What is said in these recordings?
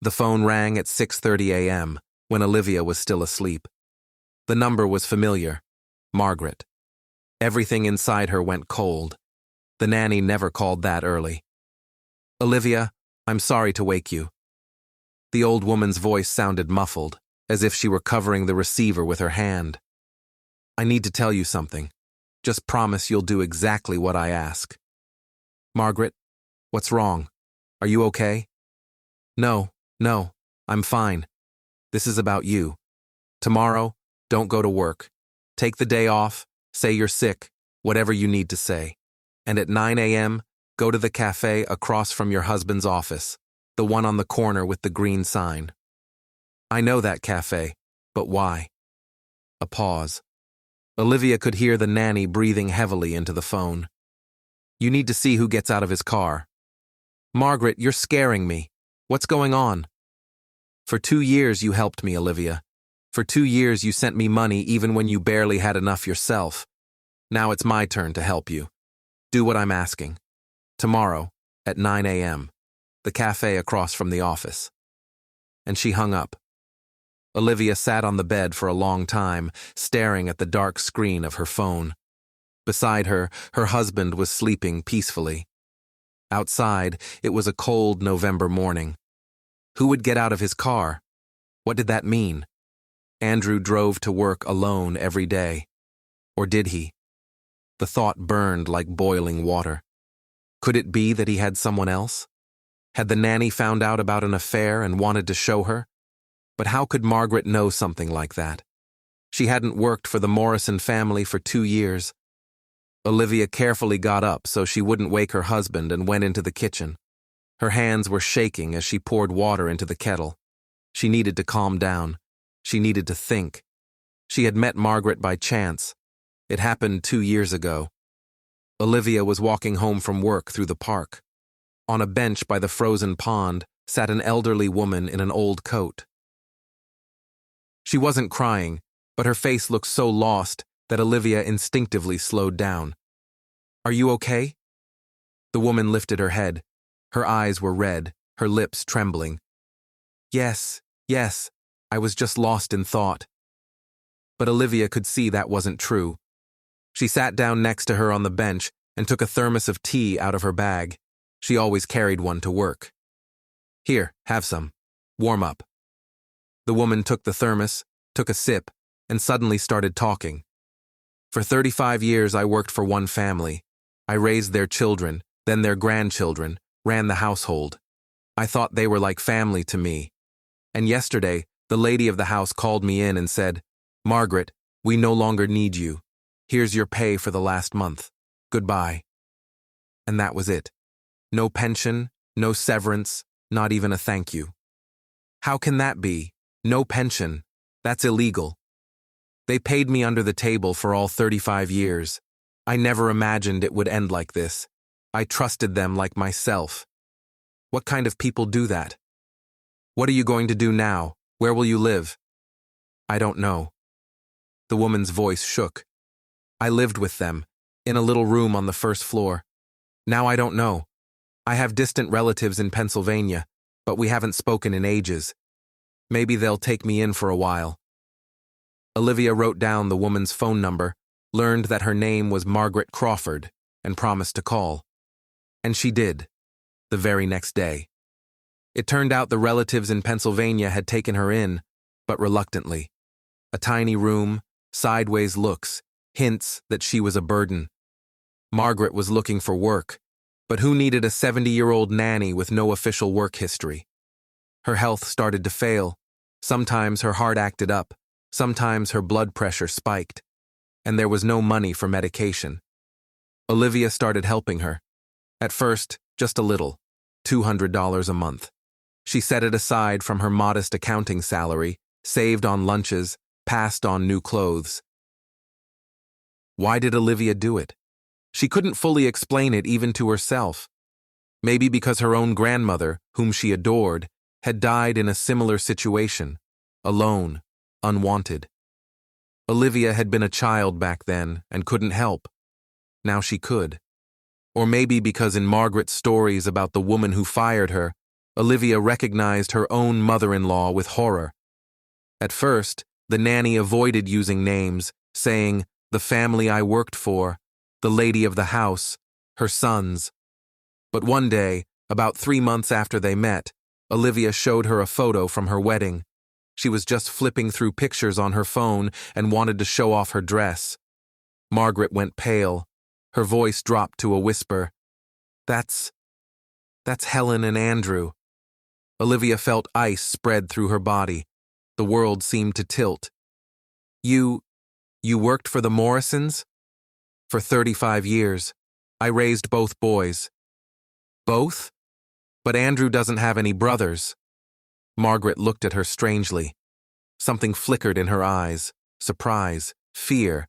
The phone rang at 6:30 a.m., when Olivia was still asleep. The number was familiar. Margaret. Everything inside her went cold. The nanny never called that early. "Olivia, I'm sorry to wake you." The old woman's voice sounded muffled, as if she were covering the receiver with her hand. "I need to tell you something. Just promise you'll do exactly what I ask." "Margaret, what's wrong? Are you okay?" No, I'm fine. This is about you. Tomorrow, don't go to work. Take the day off, say you're sick, whatever you need to say. And at 9 a.m., go to the café across from your husband's office, the one on the corner with the green sign." "I know that café, but why?" A pause. Olivia could hear the nanny breathing heavily into the phone. "You need to see who gets out of his car." "Margaret, you're scaring me. What's going on?" "For 2 years you helped me, Olivia. For 2 years you sent me money even when you barely had enough yourself. Now it's my turn to help you. Do what I'm asking. Tomorrow, at 9 a.m., the cafe across from the office." And she hung up. Olivia sat on the bed for a long time, staring at the dark screen of her phone. Beside her, her husband was sleeping peacefully. Outside, it was a cold November morning. Who would get out of his car? What did that mean? Andrew drove to work alone every day. Or did he? The thought burned like boiling water. Could it be that he had someone else? Had the nanny found out about an affair and wanted to show her? But how could Margaret know something like that? She hadn't worked for the Morrison family for 2 years. Olivia carefully got up so she wouldn't wake her husband and went into the kitchen. Her hands were shaking as she poured water into the kettle. She needed to calm down. She needed to think. She had met Margaret by chance. It happened 2 years ago. Olivia was walking home from work through the park. On a bench by the frozen pond sat an elderly woman in an old coat. She wasn't crying, but her face looked so lost that Olivia instinctively slowed down. "Are you okay?" The woman lifted her head. Her eyes were red, her lips trembling. Yes, I was just lost in thought." But Olivia could see that wasn't true. She sat down next to her on the bench and took a thermos of tea out of her bag. She always carried one to work. "Here, have some. Warm up." The woman took the thermos, took a sip, and suddenly started talking. "For 35 years I worked for one family. I raised their children, then their grandchildren, ran the household. I thought they were like family to me. And yesterday, the lady of the house called me in and said, 'Margaret, we no longer need you. Here's your pay for the last month. Goodbye.' And that was it. No pension, no severance, not even a thank you. How can that be? No pension. That's illegal. They paid me under the table for all 35 years. I never imagined it would end like this. I trusted them like myself. What kind of people do that? What are you going to do now? Where will you live?" "I don't know." The woman's voice shook. "I lived with them, in a little room on the first floor. Now I don't know. I have distant relatives in Pennsylvania, but we haven't spoken in ages. Maybe they'll take me in for a while." Olivia wrote down the woman's phone number, learned that her name was Margaret Crawford, and promised to call. And she did, the very next day. It turned out the relatives in Pennsylvania had taken her in, but reluctantly. A tiny room, sideways looks, hints that she was a burden. Margaret was looking for work, but who needed a 70-year-old nanny with no official work history? Her health started to fail. Sometimes her heart acted up. Sometimes her blood pressure spiked. And there was no money for medication. Olivia started helping her. At first, just a little, $200 a month. She set it aside from her modest accounting salary, saved on lunches, passed on new clothes. Why did Olivia do it? She couldn't fully explain it even to herself. Maybe because her own grandmother, whom she adored, had died in a similar situation, alone, unwanted. Olivia had been a child back then and couldn't help. Now she could. Or maybe because in Margaret's stories about the woman who fired her, Olivia recognized her own mother-in-law with horror. At first, the nanny avoided using names, saying, "The family I worked for, the lady of the house, her sons." But one day, about 3 months after they met, Olivia showed her a photo from her wedding. She was just flipping through pictures on her phone and wanted to show off her dress. Margaret went pale. Her voice dropped to a whisper. That's Helen and Andrew." Olivia felt ice spread through her body. The world seemed to tilt. You worked for the Morrisons?" "For 35 years. I raised both boys." "Both? But Andrew doesn't have any brothers." Margaret looked at her strangely. Something flickered in her eyes, surprise, fear,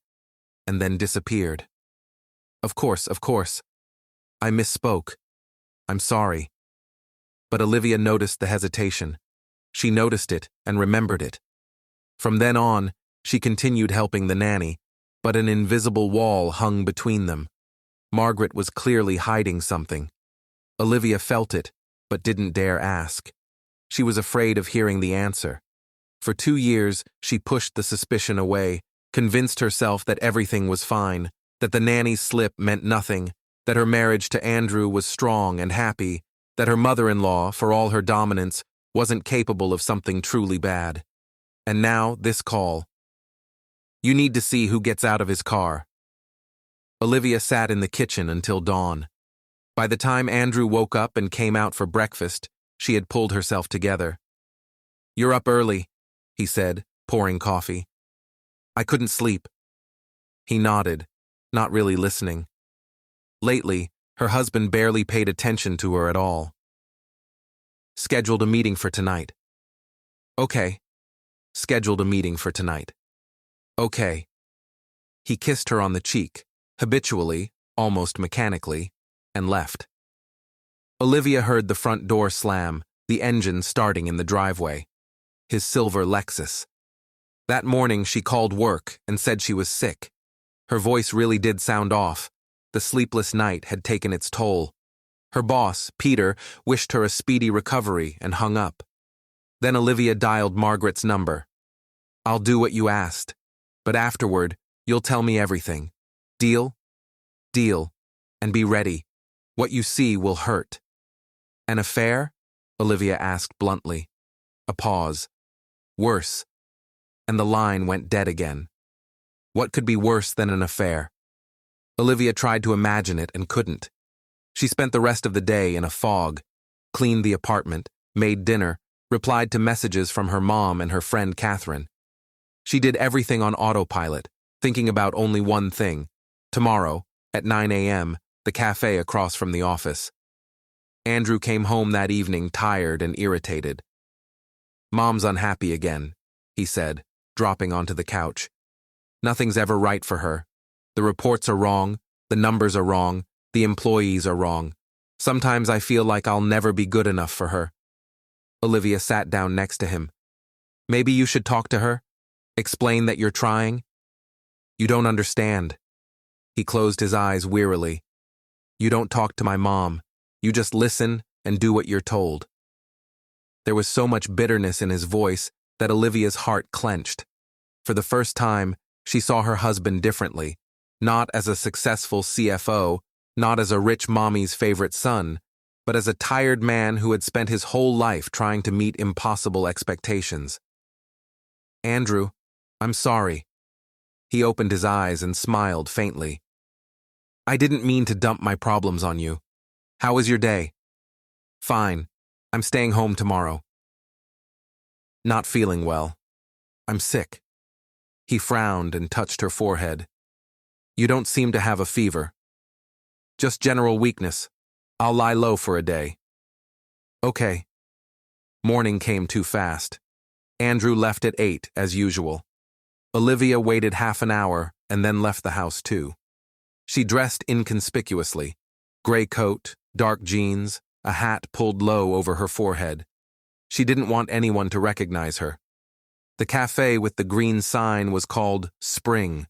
and then disappeared. Of course. I misspoke. I'm sorry." But Olivia noticed the hesitation. She noticed it and remembered it. From then on, she continued helping the nanny, but an invisible wall hung between them. Margaret was clearly hiding something. Olivia felt it, but didn't dare ask. She was afraid of hearing the answer. For 2 years, she pushed the suspicion away, convinced herself that everything was fine, that the nanny's slip meant nothing, that her marriage to Andrew was strong and happy, that her mother-in-law, for all her dominance, wasn't capable of something truly bad. And now, this call. "You need to see who gets out of his car." Olivia sat in the kitchen until dawn. By the time Andrew woke up and came out for breakfast, she had pulled herself together. "You're up early," he said, pouring coffee. "I couldn't sleep." He nodded, not really listening. Lately, her husband barely paid attention to her at all. "Scheduled a meeting for tonight." "Okay." "Scheduled a meeting for tonight." "Okay." He kissed her on the cheek, habitually, almost mechanically, and left. Olivia heard the front door slam, the engine starting in the driveway. His silver Lexus. That morning she called work and said she was sick. Her voice really did sound off. The sleepless night had taken its toll. Her boss, Peter, wished her a speedy recovery and hung up. Then Olivia dialed Margaret's number. "I'll do what you asked, but afterward, you'll tell me everything. Deal?" "Deal. And be ready. What you see will hurt." "An affair?" Olivia asked bluntly. A pause. "Worse." And the line went dead again. What could be worse than an affair? Olivia tried to imagine it and couldn't. She spent the rest of the day in a fog, cleaned the apartment, made dinner, replied to messages from her mom and her friend Catherine. She did everything on autopilot, thinking about only one thing. Tomorrow, at 9 a.m., the café across from the office. Andrew came home that evening tired and irritated. "Mom's unhappy again," he said, dropping onto the couch. "Nothing's ever right for her. The reports are wrong, the numbers are wrong, the employees are wrong. Sometimes I feel like I'll never be good enough for her." Olivia sat down next to him. "Maybe you should talk to her? Explain that you're trying?" "You don't understand." He closed his eyes wearily. "You don't talk to my mom. You just listen and do what you're told." There was so much bitterness in his voice that Olivia's heart clenched. For the first time, she saw her husband differently, not as a successful CFO, not as a rich mommy's favorite son, but as a tired man who had spent his whole life trying to meet impossible expectations. "Andrew, I'm sorry." He opened his eyes and smiled faintly. "I didn't mean to dump my problems on you. How was your day?" "Fine. I'm staying home tomorrow." "Not feeling well. I'm sick." He frowned and touched her forehead. "You don't seem to have a fever. Just general weakness. I'll lie low for a day." "Okay." Morning came too fast. Andrew left at 8, as usual. Olivia waited half an hour and then left the house too. She dressed inconspicuously. Gray coat, dark jeans, a hat pulled low over her forehead. She didn't want anyone to recognize her. The cafe with the green sign was called Spring,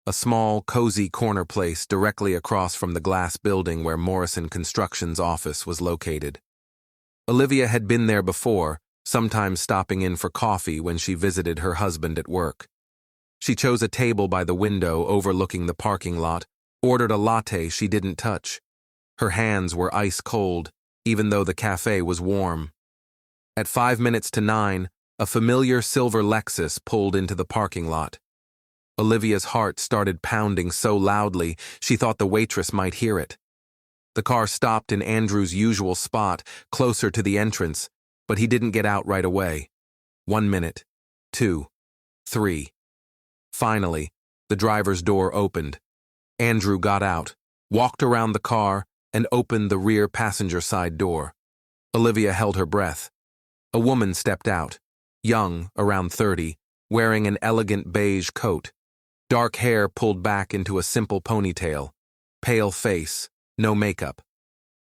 a small, cozy corner place directly across from the glass building where Morrison Construction's office was located. Olivia had been there before, sometimes stopping in for coffee when she visited her husband at work. She chose a table by the window overlooking the parking lot, ordered a latte she didn't touch. Her hands were ice cold, even though the café was warm. At 9:05, a familiar silver Lexus pulled into the parking lot. Olivia's heart started pounding so loudly she thought the waitress might hear it. The car stopped in Andrew's usual spot, closer to the entrance, but he didn't get out right away. 1 minute, 2, 3. Finally, the driver's door opened. Andrew got out, walked around the car, and opened the rear passenger side door. Olivia held her breath. A woman stepped out, young, around 30, wearing an elegant beige coat. Dark hair pulled back into a simple ponytail. Pale face, no makeup.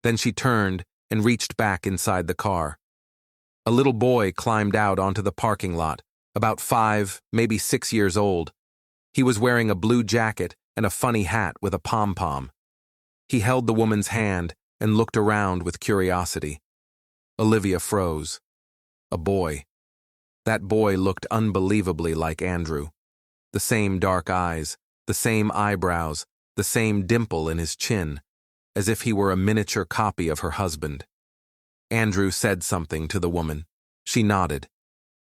Then she turned and reached back inside the car. A little boy climbed out onto the parking lot, about 5, maybe 6 years old. He was wearing a blue jacket and a funny hat with a pom-pom. He held the woman's hand and looked around with curiosity. Olivia froze. A boy. That boy looked unbelievably like Andrew. The same dark eyes, the same eyebrows, the same dimple in his chin, as if he were a miniature copy of her husband. Andrew said something to the woman. She nodded.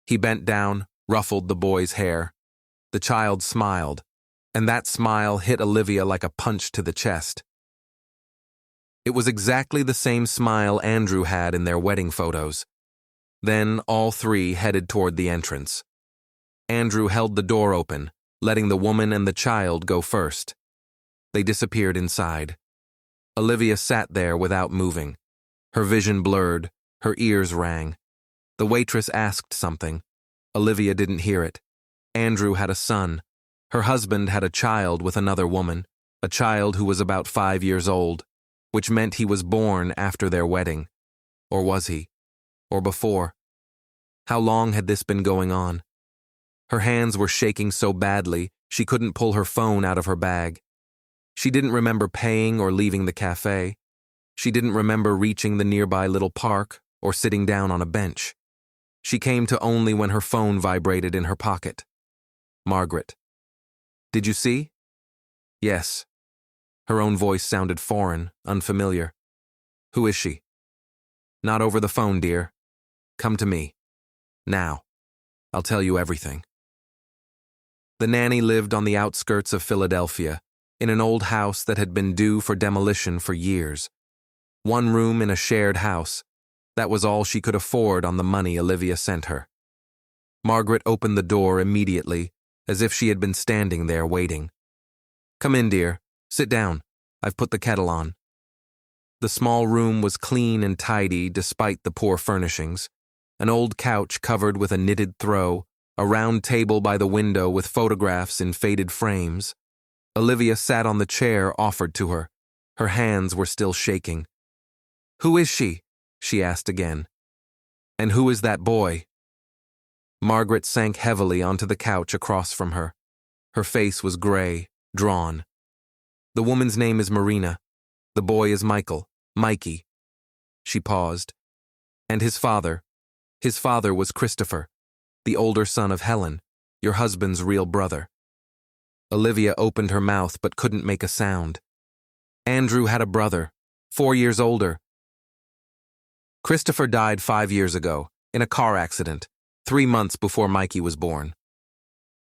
He bent down, ruffled the boy's hair. The child smiled, and that smile hit Olivia like a punch to the chest. It was exactly the same smile Andrew had in their wedding photos. Then all three headed toward the entrance. Andrew held the door open, letting the woman and the child go first. They disappeared inside. Olivia sat there without moving. Her vision blurred, her ears rang. The waitress asked something. Olivia didn't hear it. Andrew had a son. Her husband had a child with another woman, a child who was about 5 years old, which meant he was born after their wedding. Or was he? Or before? How long had this been going on? Her hands were shaking so badly she couldn't pull her phone out of her bag. She didn't remember paying or leaving the cafe. She didn't remember reaching the nearby little park or sitting down on a bench. She came to only when her phone vibrated in her pocket. Margaret. Did you see? Yes. Her own voice sounded foreign, unfamiliar. Who is she? Not over the phone, dear. Come to me. Now. I'll tell you everything. The nanny lived on the outskirts of Philadelphia, in an old house that had been due for demolition for years. 1 room in a shared house. That was all she could afford on the money Olivia sent her. Margaret opened the door immediately, as if she had been standing there waiting. Come in, dear. Sit down. I've put the kettle on. The small room was clean and tidy despite the poor furnishings. An old couch covered with a knitted throw, a round table by the window with photographs in faded frames. Olivia sat on the chair offered to her. Her hands were still shaking. Who is she? She asked again. And who is that boy? Margaret sank heavily onto the couch across from her. Her face was gray, drawn. The woman's name is Marina. The boy is Michael, Mikey. She paused. And his father? His father was Christopher, the older son of Helen, your husband's real brother. Olivia opened her mouth but couldn't make a sound. Andrew had a brother, 4 years older. Christopher died 5 years ago, in a car accident, 3 months before Mikey was born.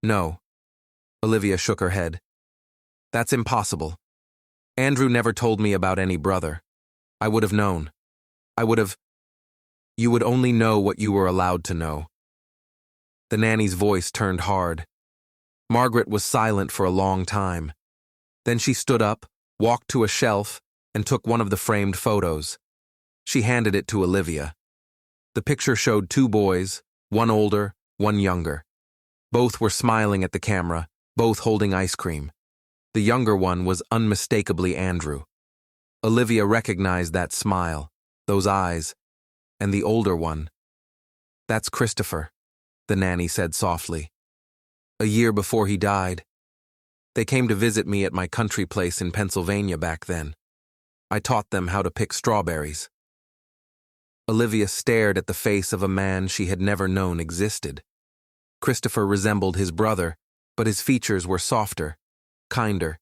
No. Olivia shook her head. That's impossible. Andrew never told me about any brother. I would have known. You would only know what you were allowed to know. The nanny's voice turned hard. Margaret was silent for a long time. Then she stood up, walked to a shelf, and took one of the framed photos. She handed it to Olivia. The picture showed 2 boys, one older, one younger. Both were smiling at the camera, both holding ice cream. The younger one was unmistakably Andrew. Olivia recognized that smile, those eyes, and the older one. That's Christopher, the nanny said softly. A year before he died. They came to visit me at my country place in Pennsylvania back then. I taught them how to pick strawberries. Olivia stared at the face of a man she had never known existed. Christopher resembled his brother, but his features were softer, kinder.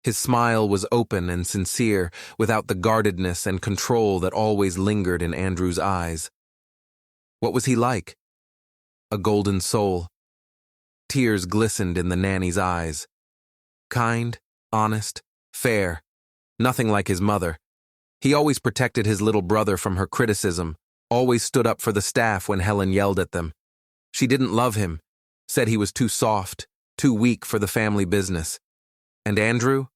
His smile was open and sincere, without the guardedness and control that always lingered in Andrew's eyes. What was he like? A golden soul. Tears glistened in the nanny's eyes. Kind, honest, fair, nothing like his mother. He always protected his little brother from her criticism, always stood up for the staff when Helen yelled at them. She didn't love him, said he was too soft, too weak for the family business. And Andrew?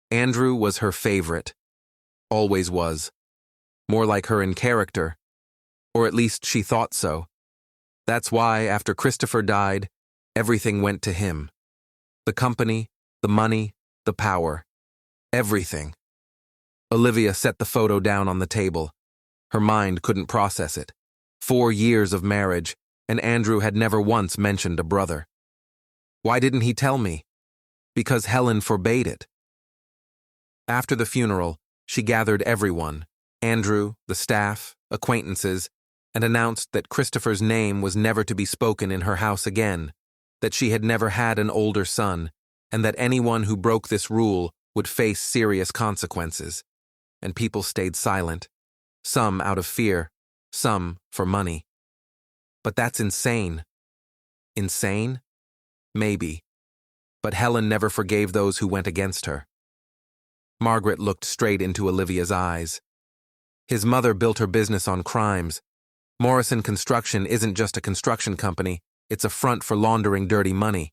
Andrew was her favorite. Always was. More like her in character. Or at least she thought so. That's why, after Christopher died, everything went to him. The company, the money, the power. Everything. Olivia set the photo down on the table. Her mind couldn't process it. 4 years of marriage, and Andrew had never once mentioned a brother. Why didn't he tell me? Because Helen forbade it. After the funeral, she gathered everyone, Andrew, the staff, acquaintances, and announced that Christopher's name was never to be spoken in her house again, that she had never had an older son, and that anyone who broke this rule would face serious consequences. And people stayed silent, some out of fear, some for money. But that's insane. Insane? Maybe. But Helen never forgave those who went against her. Margaret looked straight into Olivia's eyes. His mother built her business on crimes. Morrison Construction isn't just a construction company, it's a front for laundering dirty money.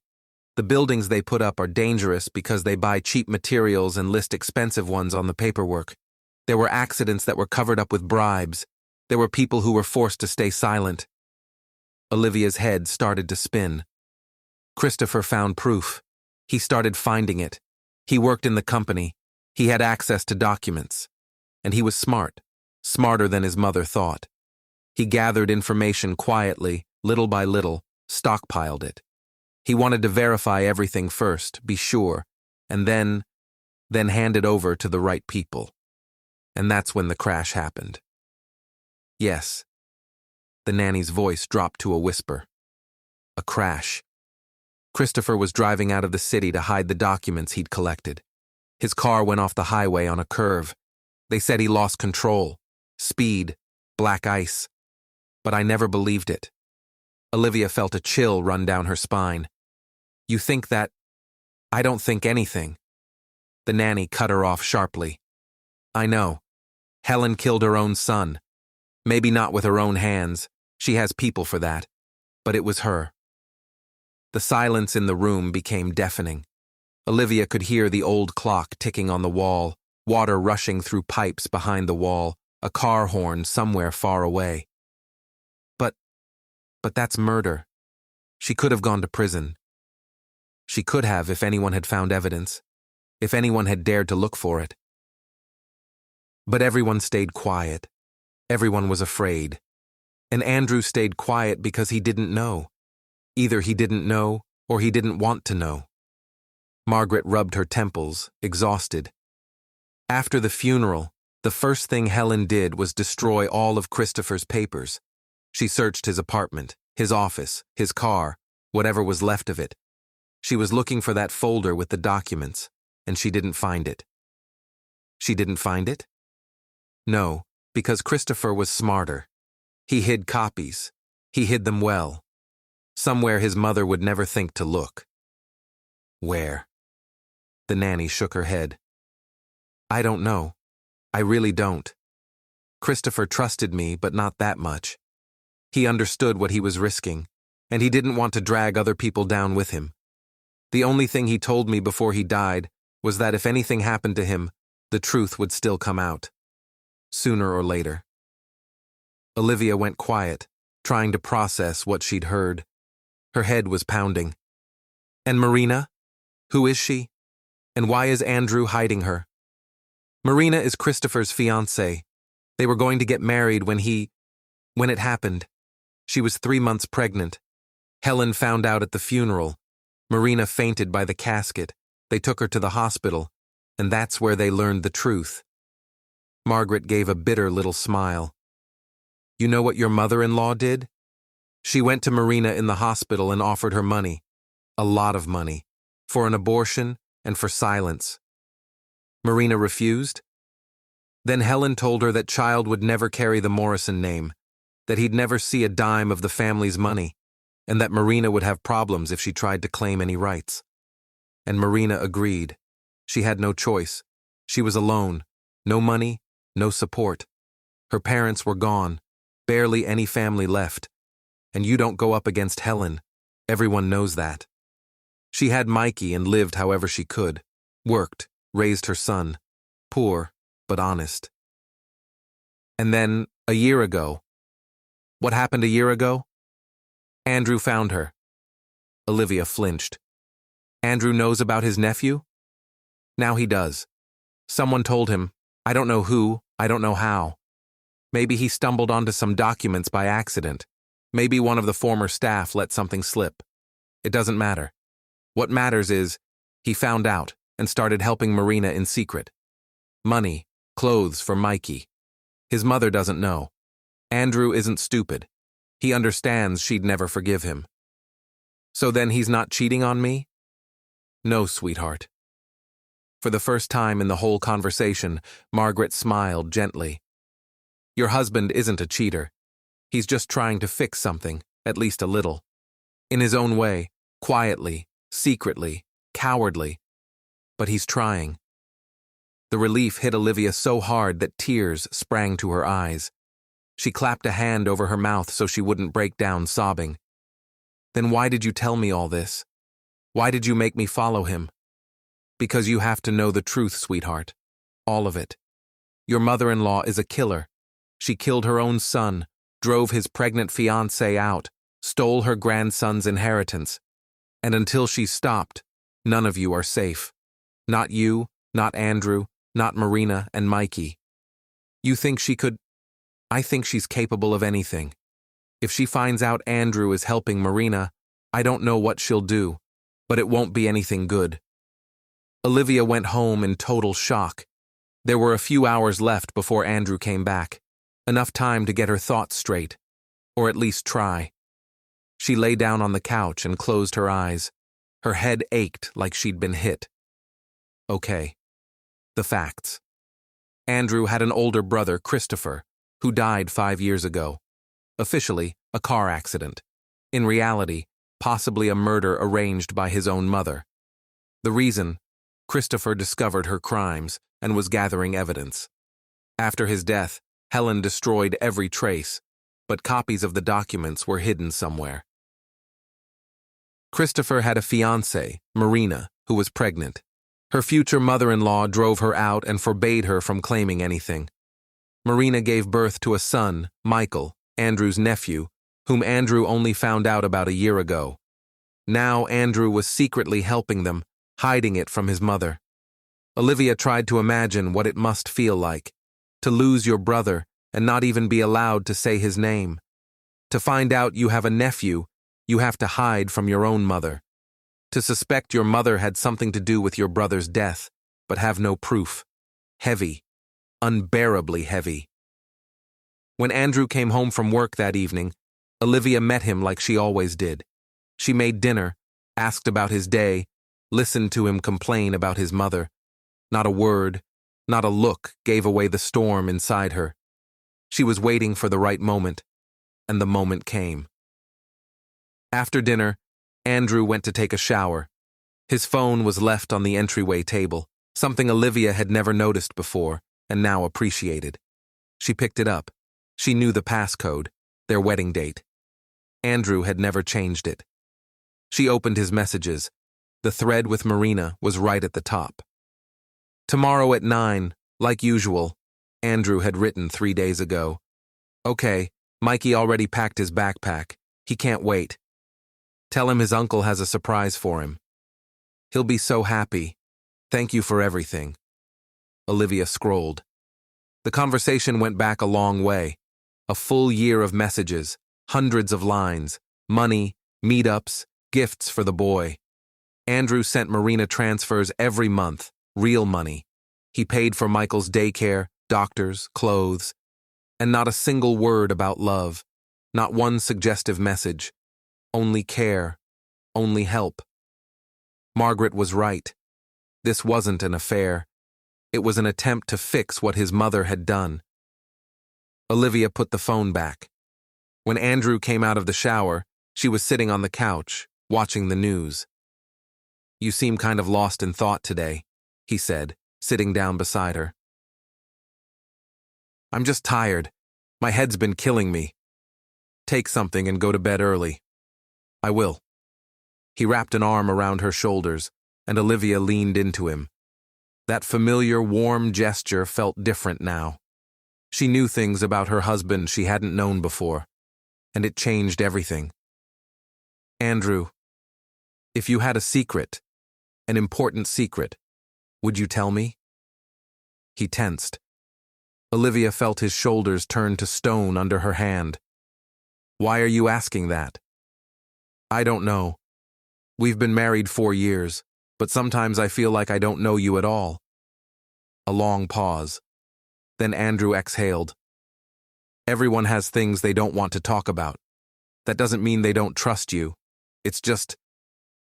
The buildings they put up are dangerous because they buy cheap materials and list expensive ones on the paperwork. There were accidents that were covered up with bribes. There were people who were forced to stay silent. Olivia's head started to spin. Christopher found proof. He started finding it. He worked in the company. He had access to documents. And he was smart, smarter than his mother thought. He gathered information quietly, little by little, stockpiled it. He wanted to verify everything first, be sure, and then hand it over to the right people. And that's when the crash happened. Yes. The nanny's voice dropped to a whisper. A crash. Christopher was driving out of the city to hide the documents he'd collected. His car went off the highway on a curve. They said he lost control. Speed. Black ice. But I never believed it. Olivia felt a chill run down her spine. You think that? I don't think anything. The nanny cut her off sharply. I know. Helen killed her own son. Maybe not with her own hands. She has people for that. But it was her. The silence in the room became deafening. Olivia could hear the old clock ticking on the wall, water rushing through pipes behind the wall, a car horn somewhere far away. But that's murder. She could have gone to prison. She could have if anyone had found evidence, if anyone had dared to look for it. But everyone stayed quiet. Everyone was afraid. And Andrew stayed quiet because he didn't know. Either he didn't know or he didn't want to know. Margaret rubbed her temples, exhausted. After the funeral, the first thing Helen did was destroy all of Christopher's papers. She searched his apartment, his office, his car, whatever was left of it. She was looking for that folder with the documents, and she didn't find it. She didn't find it? No, because Christopher was smarter. He hid copies. He hid them well. Somewhere his mother would never think to look. Where? The nanny shook her head. I don't know. I really don't. Christopher trusted me, but not that much. He understood what he was risking, and he didn't want to drag other people down with him. The only thing he told me before he died was that if anything happened to him, the truth would still come out. Sooner or later. Olivia went quiet, trying to process what she'd heard. Her head was pounding. And Marina? Who is she? And why is Andrew hiding her? Marina is Christopher's fiancée. They were going to get married when it happened. She was 3 months pregnant. Helen found out at the funeral. Marina fainted by the casket. They took her to the hospital, and that's where they learned the truth. Margaret gave a bitter little smile. You know what your mother-in-law did? She went to Marina in the hospital and offered her money, a lot of money, for an abortion and for silence. Marina refused? Then Helen told her that child would never carry the Morrison name, that he'd never see a dime of the family's money, and that Marina would have problems if she tried to claim any rights. And Marina agreed. She had no choice. She was alone. No money, no support. Her parents were gone. Barely any family left. And you don't go up against Helen. Everyone knows that. She had Mikey and lived however she could. Worked, raised her son. Poor, but honest. And then, a year ago. What happened a year ago? Andrew found her. Olivia flinched. Andrew knows about his nephew? Now he does. Someone told him. I don't know who, I don't know how. Maybe he stumbled onto some documents by accident. Maybe one of the former staff let something slip. It doesn't matter. What matters is, he found out and started helping Marina in secret. Money, clothes for Mikey. His mother doesn't know. Andrew isn't stupid. He understands she'd never forgive him. So then he's not cheating on me? No, sweetheart. For the first time in the whole conversation, Margaret smiled gently. Your husband isn't a cheater. He's just trying to fix something, at least a little. In his own way, quietly, secretly, cowardly. But he's trying. The relief hit Olivia so hard that tears sprang to her eyes. She clapped a hand over her mouth so she wouldn't break down sobbing. Then why did you tell me all this? Why did you make me follow him? Because you have to know the truth, sweetheart. All of it. Your mother-in-law is a killer. She killed her own son, drove his pregnant fiancé out, stole her grandson's inheritance. And until she's stopped, none of you are safe. Not you, not Andrew, not Marina and Mikey. You think she could? I think she's capable of anything. If she finds out Andrew is helping Marina, I don't know what she'll do, but it won't be anything good. Olivia went home in total shock. There were a few hours left before Andrew came back. Enough time to get her thoughts straight, or at least try. She lay down on the couch and closed her eyes. Her head ached like she'd been hit. Okay. The facts. Andrew had an older brother, Christopher, who died 5 years ago. Officially, a car accident. In reality, possibly a murder arranged by his own mother. The reason? Christopher discovered her crimes and was gathering evidence. After his death, Helen destroyed every trace, but copies of the documents were hidden somewhere. Christopher had a fiancée, Marina, who was pregnant. Her future mother-in-law drove her out and forbade her from claiming anything. Marina gave birth to a son, Michael, Andrew's nephew, whom Andrew only found out about a year ago. Now Andrew was secretly helping them, hiding it from his mother. Olivia tried to imagine what it must feel like, to lose your brother and not even be allowed to say his name. To find out you have a nephew, you have to hide from your own mother. To suspect your mother had something to do with your brother's death, but have no proof. Heavy. Unbearably heavy. When Andrew came home from work that evening, Olivia met him like she always did. She made dinner, asked about his day, listened to him complain about his mother. Not a word, not a look gave away the storm inside her. She was waiting for the right moment, and the moment came. After dinner, Andrew went to take a shower. His phone was left on the entryway table, something Olivia had never noticed before, and now appreciated. She picked it up. She knew the passcode, their wedding date. Andrew had never changed it. She opened his messages. The thread with Marina was right at the top. Tomorrow at 9, like usual, Andrew had written 3 days ago. Okay, Mikey already packed his backpack. He can't wait. Tell him his uncle has a surprise for him. He'll be so happy. Thank you for everything. Olivia scrolled. The conversation went back a long way. A full year of messages, hundreds of lines, money, meetups, gifts for the boy. Andrew sent Marina transfers every month, real money. He paid for Michael's daycare, doctors, clothes. And not a single word about love, not one suggestive message. Only care, only help. Margaret was right. This wasn't an affair. It was an attempt to fix what his mother had done. Olivia put the phone back. When Andrew came out of the shower, she was sitting on the couch, watching the news. "You seem kind of lost in thought today," he said, sitting down beside her. "I'm just tired. My head's been killing me. Take something and go to bed early." "I will." He wrapped an arm around her shoulders, and Olivia leaned into him. That familiar, warm gesture felt different now. She knew things about her husband she hadn't known before, and it changed everything. "Andrew, if you had a secret, an important secret, would you tell me?" He tensed. Olivia felt his shoulders turn to stone under her hand. "Why are you asking that?" "I don't know. We've been married 4 years, but sometimes I feel like I don't know you at all." A long pause. Then Andrew exhaled. "Everyone has things they don't want to talk about. That doesn't mean they don't trust you. It's just,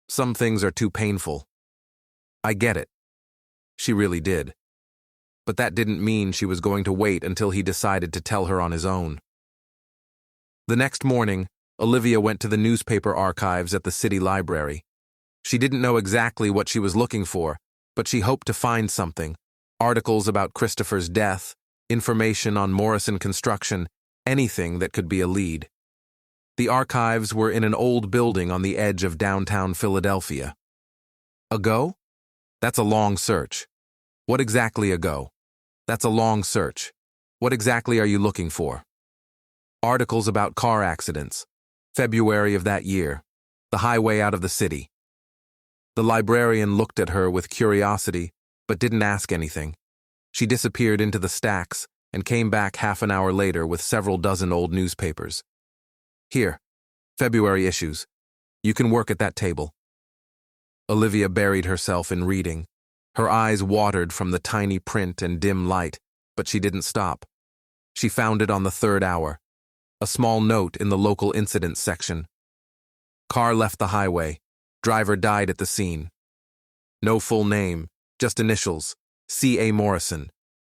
some things are too painful." I get it. She really did. But that didn't mean she was going to wait until he decided to tell her on his own. The next morning, Olivia went to the newspaper archives at the city library. She didn't know exactly what she was looking for, but she hoped to find something. Articles about Christopher's death, information on Morrison construction, anything that could be a lead. The archives were in an old building on the edge of downtown Philadelphia. A go? That's a long search. What exactly a go? That's a long search. What exactly are you looking for? Articles about car accidents. February of that year. The highway out of the city. The librarian looked at her with curiosity, but didn't ask anything. She disappeared into the stacks and came back half an hour later with several dozen old newspapers. "Here, February issues. You can work at that table." Olivia buried herself in reading. Her eyes watered from the tiny print and dim light, but she didn't stop. She found it on the 3rd hour. A small note in the local incidents section. Car left the highway. Driver died at the scene. No full name, just initials. C.A. Morrison,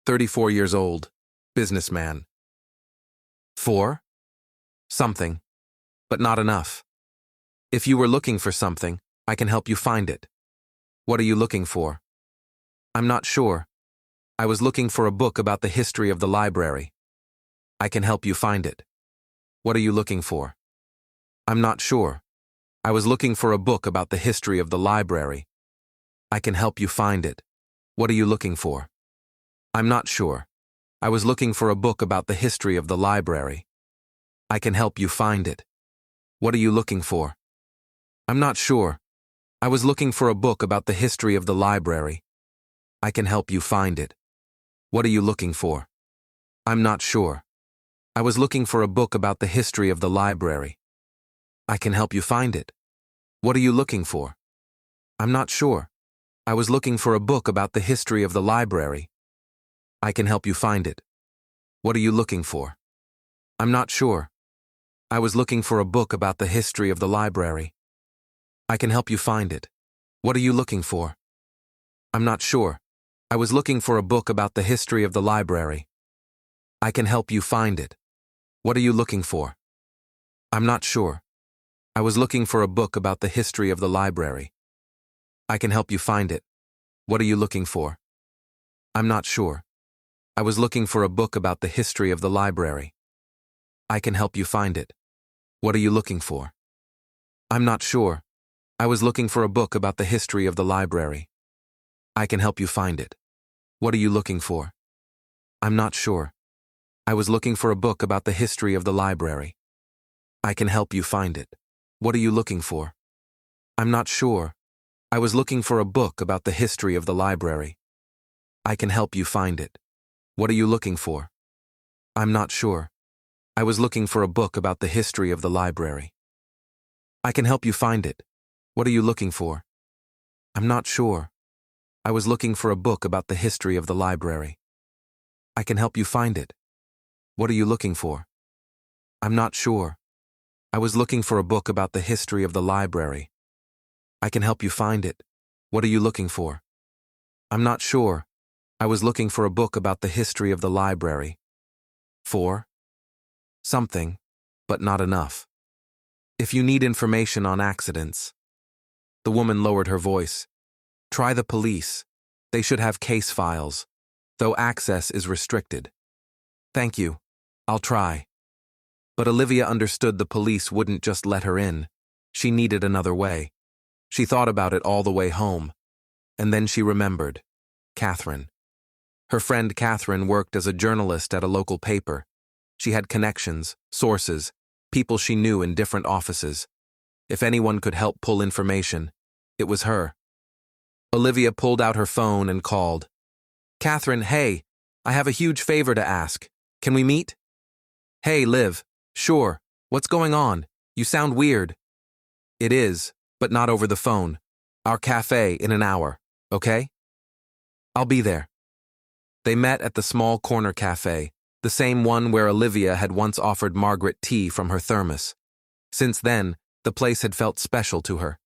34 years old, businessman. 4? Something, but not enough. "If you were looking for something, I can help you find it." "What are you looking for?" "I'm not sure. I was looking for a book about the history of the library." "I can help you find it." "What are you looking for?" "I'm not sure. I was looking for a book about the history of the library." "I can help you find it." "What are you looking for?" "I'm not sure. I was looking for a book about the history of the library." "I can help you find it." "What are you looking for?" "I'm not sure. I was looking for a book about the history of the library." "I can help you find it." "What are you looking for?" "I'm not sure. I was looking for a book about the history of the library." "I can help you find it." "What are you looking for?" "I'm not sure. I was looking for a book about the history of the library." "I can help you find it." "What are you looking for?" "I'm not sure. I was looking for a book about the history of the library." "I can help you find it." "What are you looking for?" "I'm not sure. I was looking for a book about the history of the library." "I can help you find it." "What are you looking for?" "I'm not sure. I was looking for a book about the history of the library." "I can help you find it." "What are you looking for?" "I'm not sure. I was looking for a book about the history of the library." "I can help you find it." "What are you looking for?" "I'm not sure. I was looking for a book about the history of the library." "I can help you find it." "What are you looking for?" "I'm not sure. I was looking for a book about the history of the library." "I can help you find it." "What are you looking for?" "I'm not sure. I was looking for a book about the history of the library." "I can help you find it." "What are you looking for?" "I'm not sure. I was looking for a book about the history of the library." "I can help you find it." "What are you looking for?" "I'm not sure. I was looking for a book about the history of the library." "I can help you find it." What are you looking for? I'm not sure. I was looking for a book about the history of the library. I can help you find it. What are you looking for? I'm not sure. I was looking for a book about the history of the library. For? Something, but not enough. If you need information on accidents. The woman lowered her voice. Try the police. They should have case files, though access is restricted. Thank you. I'll try. But Olivia understood the police wouldn't just let her in. She needed another way. She thought about it all the way home. And then she remembered. Catherine. Her friend Catherine worked as a journalist at a local paper. She had connections, sources, people she knew in different offices. If anyone could help pull information, it was her. Olivia pulled out her phone and called. Catherine, hey, I have a huge favor to ask. Can we meet? Hey, Liv. Sure. What's going on? You sound weird. It is, but not over the phone. Our café in an hour, okay? I'll be there. They met at the small corner café, the same one where Olivia had once offered Margaret tea from her thermos. Since then, the place had felt special to her.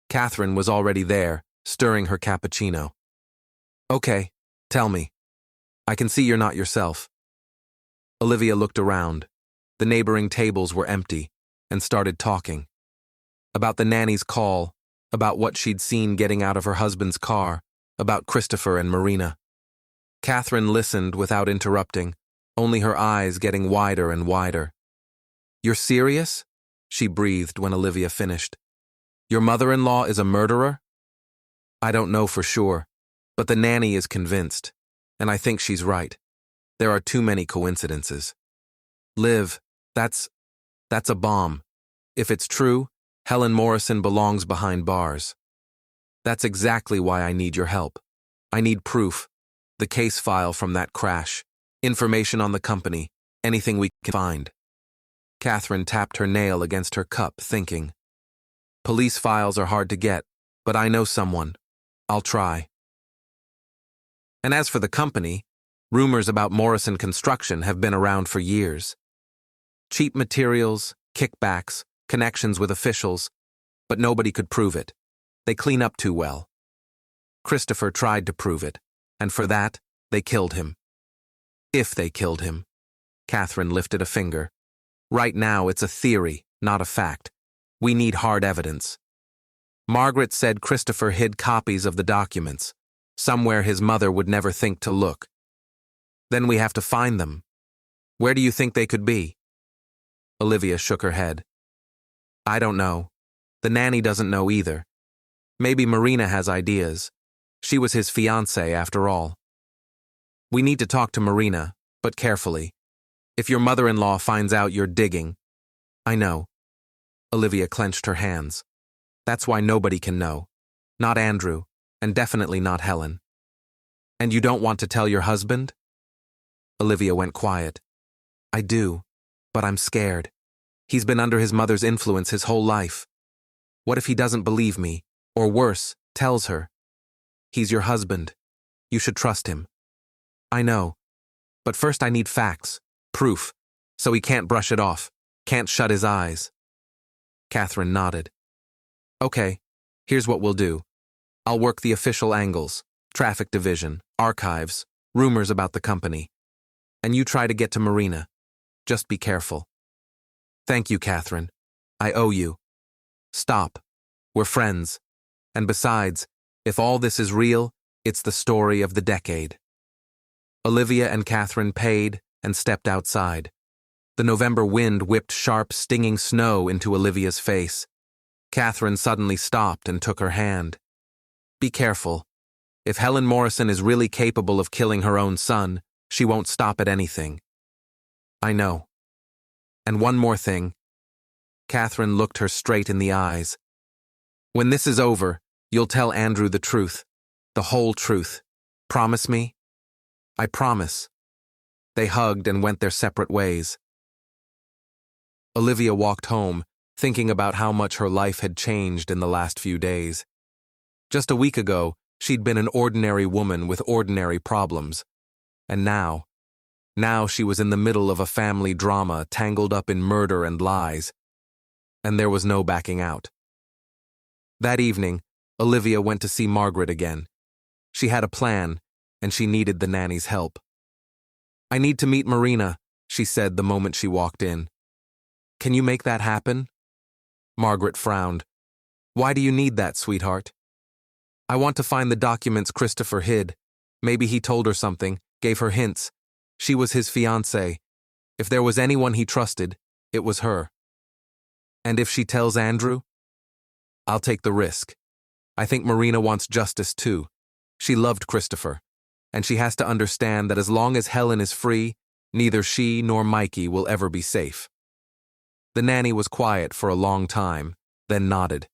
Catherine was already there, stirring her cappuccino. Okay, tell me. I can see you're not yourself. Olivia looked around. The neighboring tables were empty, and started talking. About the nanny's call, about what she'd seen getting out of her husband's car, about Christopher and Marina. Catherine listened without interrupting, only her eyes getting wider and wider. You're serious? She breathed when Olivia finished. Your mother-in-law is a murderer? I don't know for sure, but the nanny is convinced, and I think she's right. There are too many coincidences. Liv, that's a bomb. If it's true, Helen Morrison belongs behind bars. That's exactly why I need your help. I need proof, the case file from that crash, information on the company, anything we can find. Catherine tapped her nail against her cup, thinking. Police files are hard to get, but I know someone. I'll try. And as for the company, rumors about Morrison Construction have been around for years. Cheap materials, kickbacks, connections with officials, but nobody could prove it. They clean up too well. Christopher tried to prove it, and for that, they killed him. If they killed him. Catherine lifted a finger. Right now, it's a theory, not a fact. We need hard evidence. Margaret said Christopher hid copies of the documents, somewhere his mother would never think to look. Then we have to find them. Where do you think they could be? Olivia shook her head. I don't know. The nanny doesn't know either. Maybe Marina has ideas. She was his fiancée after all. We need to talk to Marina, but carefully. If your mother-in-law finds out you're digging. I know. Olivia clenched her hands. That's why nobody can know. Not Andrew, and definitely not Helen. And you don't want to tell your husband? Olivia went quiet. I do, but I'm scared. He's been under his mother's influence his whole life. What if he doesn't believe me, or worse, tells her? He's your husband. You should trust him. I know. But first I need facts, proof, so he can't brush it off, can't shut his eyes. Catherine nodded. Okay, here's what we'll do. I'll work the official angles, traffic division, archives, rumors about the company. And you try to get to Marina. Just be careful. Thank you, Catherine. I owe you. Stop. We're friends. And besides, if all this is real, it's the story of the decade. Olivia and Catherine paid and stepped outside. The November wind whipped sharp, stinging snow into Olivia's face. Catherine suddenly stopped and took her hand. Be careful. If Helen Morrison is really capable of killing her own son, she won't stop at anything. I know. And one more thing. Catherine looked her straight in the eyes. When this is over, you'll tell Andrew the truth. The whole truth. Promise me? I promise. They hugged and went their separate ways. Olivia walked home, thinking about how much her life had changed in the last few days. Just a week ago, she'd been an ordinary woman with ordinary problems. And now, Now she was in the middle of a family drama tangled up in murder and lies, and there was no backing out. That evening, Olivia went to see Margaret again. She had a plan, and she needed the nanny's help. "I need to meet Marina," she said the moment she walked in. "Can you make that happen?" Margaret frowned. "Why do you need that, sweetheart?" "I want to find the documents Christopher hid. Maybe he told her something, gave her hints. She was his fiancée. If there was anyone he trusted, it was her. And if she tells Andrew? I'll take the risk. I think Marina wants justice too. She loved Christopher, and she has to understand that as long as Helen is free, neither she nor Mikey will ever be safe." The nanny was quiet for a long time, then nodded.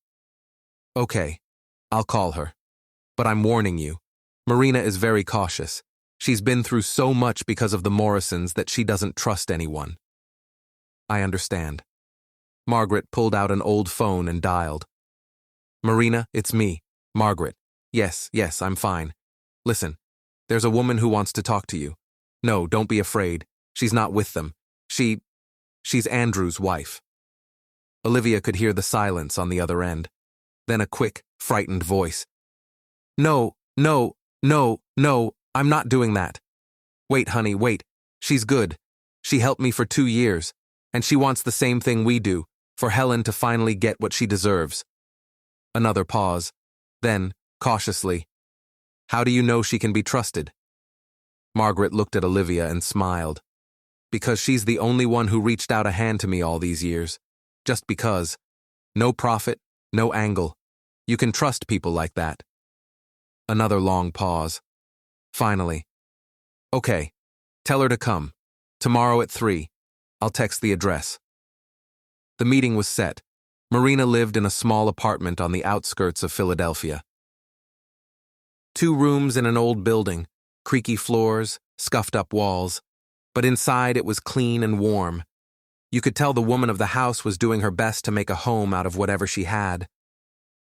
"Okay, I'll call her. But I'm warning you, Marina is very cautious. She's been through so much because of the Morrisons that she doesn't trust anyone." "I understand." Margaret pulled out an old phone and dialed. "Marina, it's me, Margaret. Yes, I'm fine. Listen, there's a woman who wants to talk to you. No, don't be afraid. She's not with them. She's Andrew's wife." Olivia could hear the silence on the other end. Then a quick, frightened voice. No, I'm not doing that. Wait, honey, wait. She's good. She helped me for 2 years, and she wants the same thing we do, for Helen to finally get what she deserves." Another pause. Then, cautiously, "How do you know she can be trusted?" Margaret looked at Olivia and smiled. "Because she's the only one who reached out a hand to me all these years. Just because. No profit, no angle. You can trust people like that." Another long pause. Finally, "Okay, tell her to come. Tomorrow at 3. I'll text the address." The meeting was set. Marina lived in a small apartment on the outskirts of Philadelphia. 2 rooms in an old building, creaky floors, scuffed-up walls. But inside it was clean and warm. You could tell the woman of the house was doing her best to make a home out of whatever she had.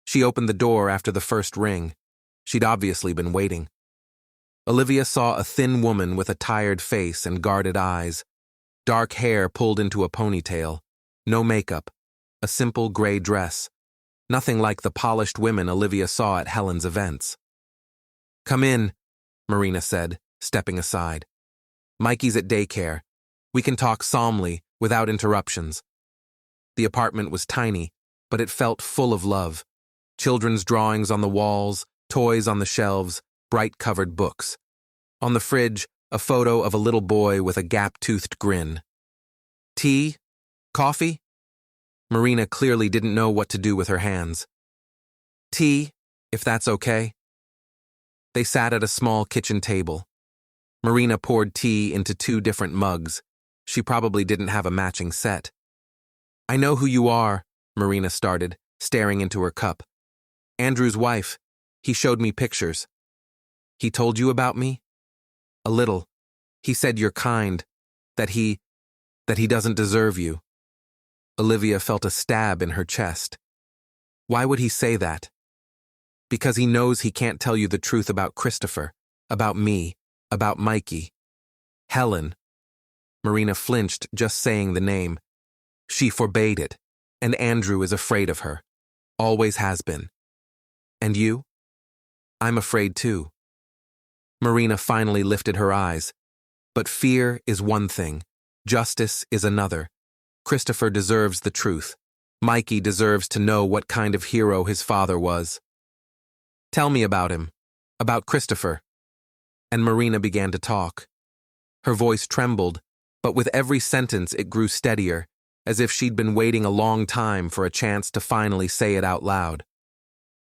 She opened the door after the first ring. She'd obviously been waiting. Olivia saw a thin woman with a tired face and guarded eyes. Dark hair pulled into a ponytail. No makeup. A simple gray dress. Nothing like the polished women Olivia saw at Helen's events. "Come in," Marina said, stepping aside. "Mikey's at daycare. We can talk calmly, without interruptions." The apartment was tiny, but it felt full of love. Children's drawings on the walls, toys on the shelves, bright-covered books. On the fridge, a photo of a little boy with a gap-toothed grin. "Tea? Coffee?" Marina clearly didn't know what to do with her hands. "Tea, if that's okay." They sat at a small kitchen table. Marina poured tea into 2 different mugs. She probably didn't have a matching set. "I know who you are," Marina started, staring into her cup. "Andrew's wife. He showed me pictures." "He told you about me?" "A little. He said you're kind, that he doesn't deserve you." Olivia felt a stab in her chest. Why would he say that? Because he knows he can't tell you the truth about Christopher, about me, about Mikey. Helen. Marina flinched just saying the name. She forbade it, and Andrew is afraid of her. Always has been. And you? I'm afraid too. Marina finally lifted her eyes. But fear is one thing. Justice is another. Christopher deserves the truth. Mikey deserves to know what kind of hero his father was. Tell me about him. About Christopher. And Marina began to talk. Her voice trembled, but with every sentence it grew steadier, as if she'd been waiting a long time for a chance to finally say it out loud.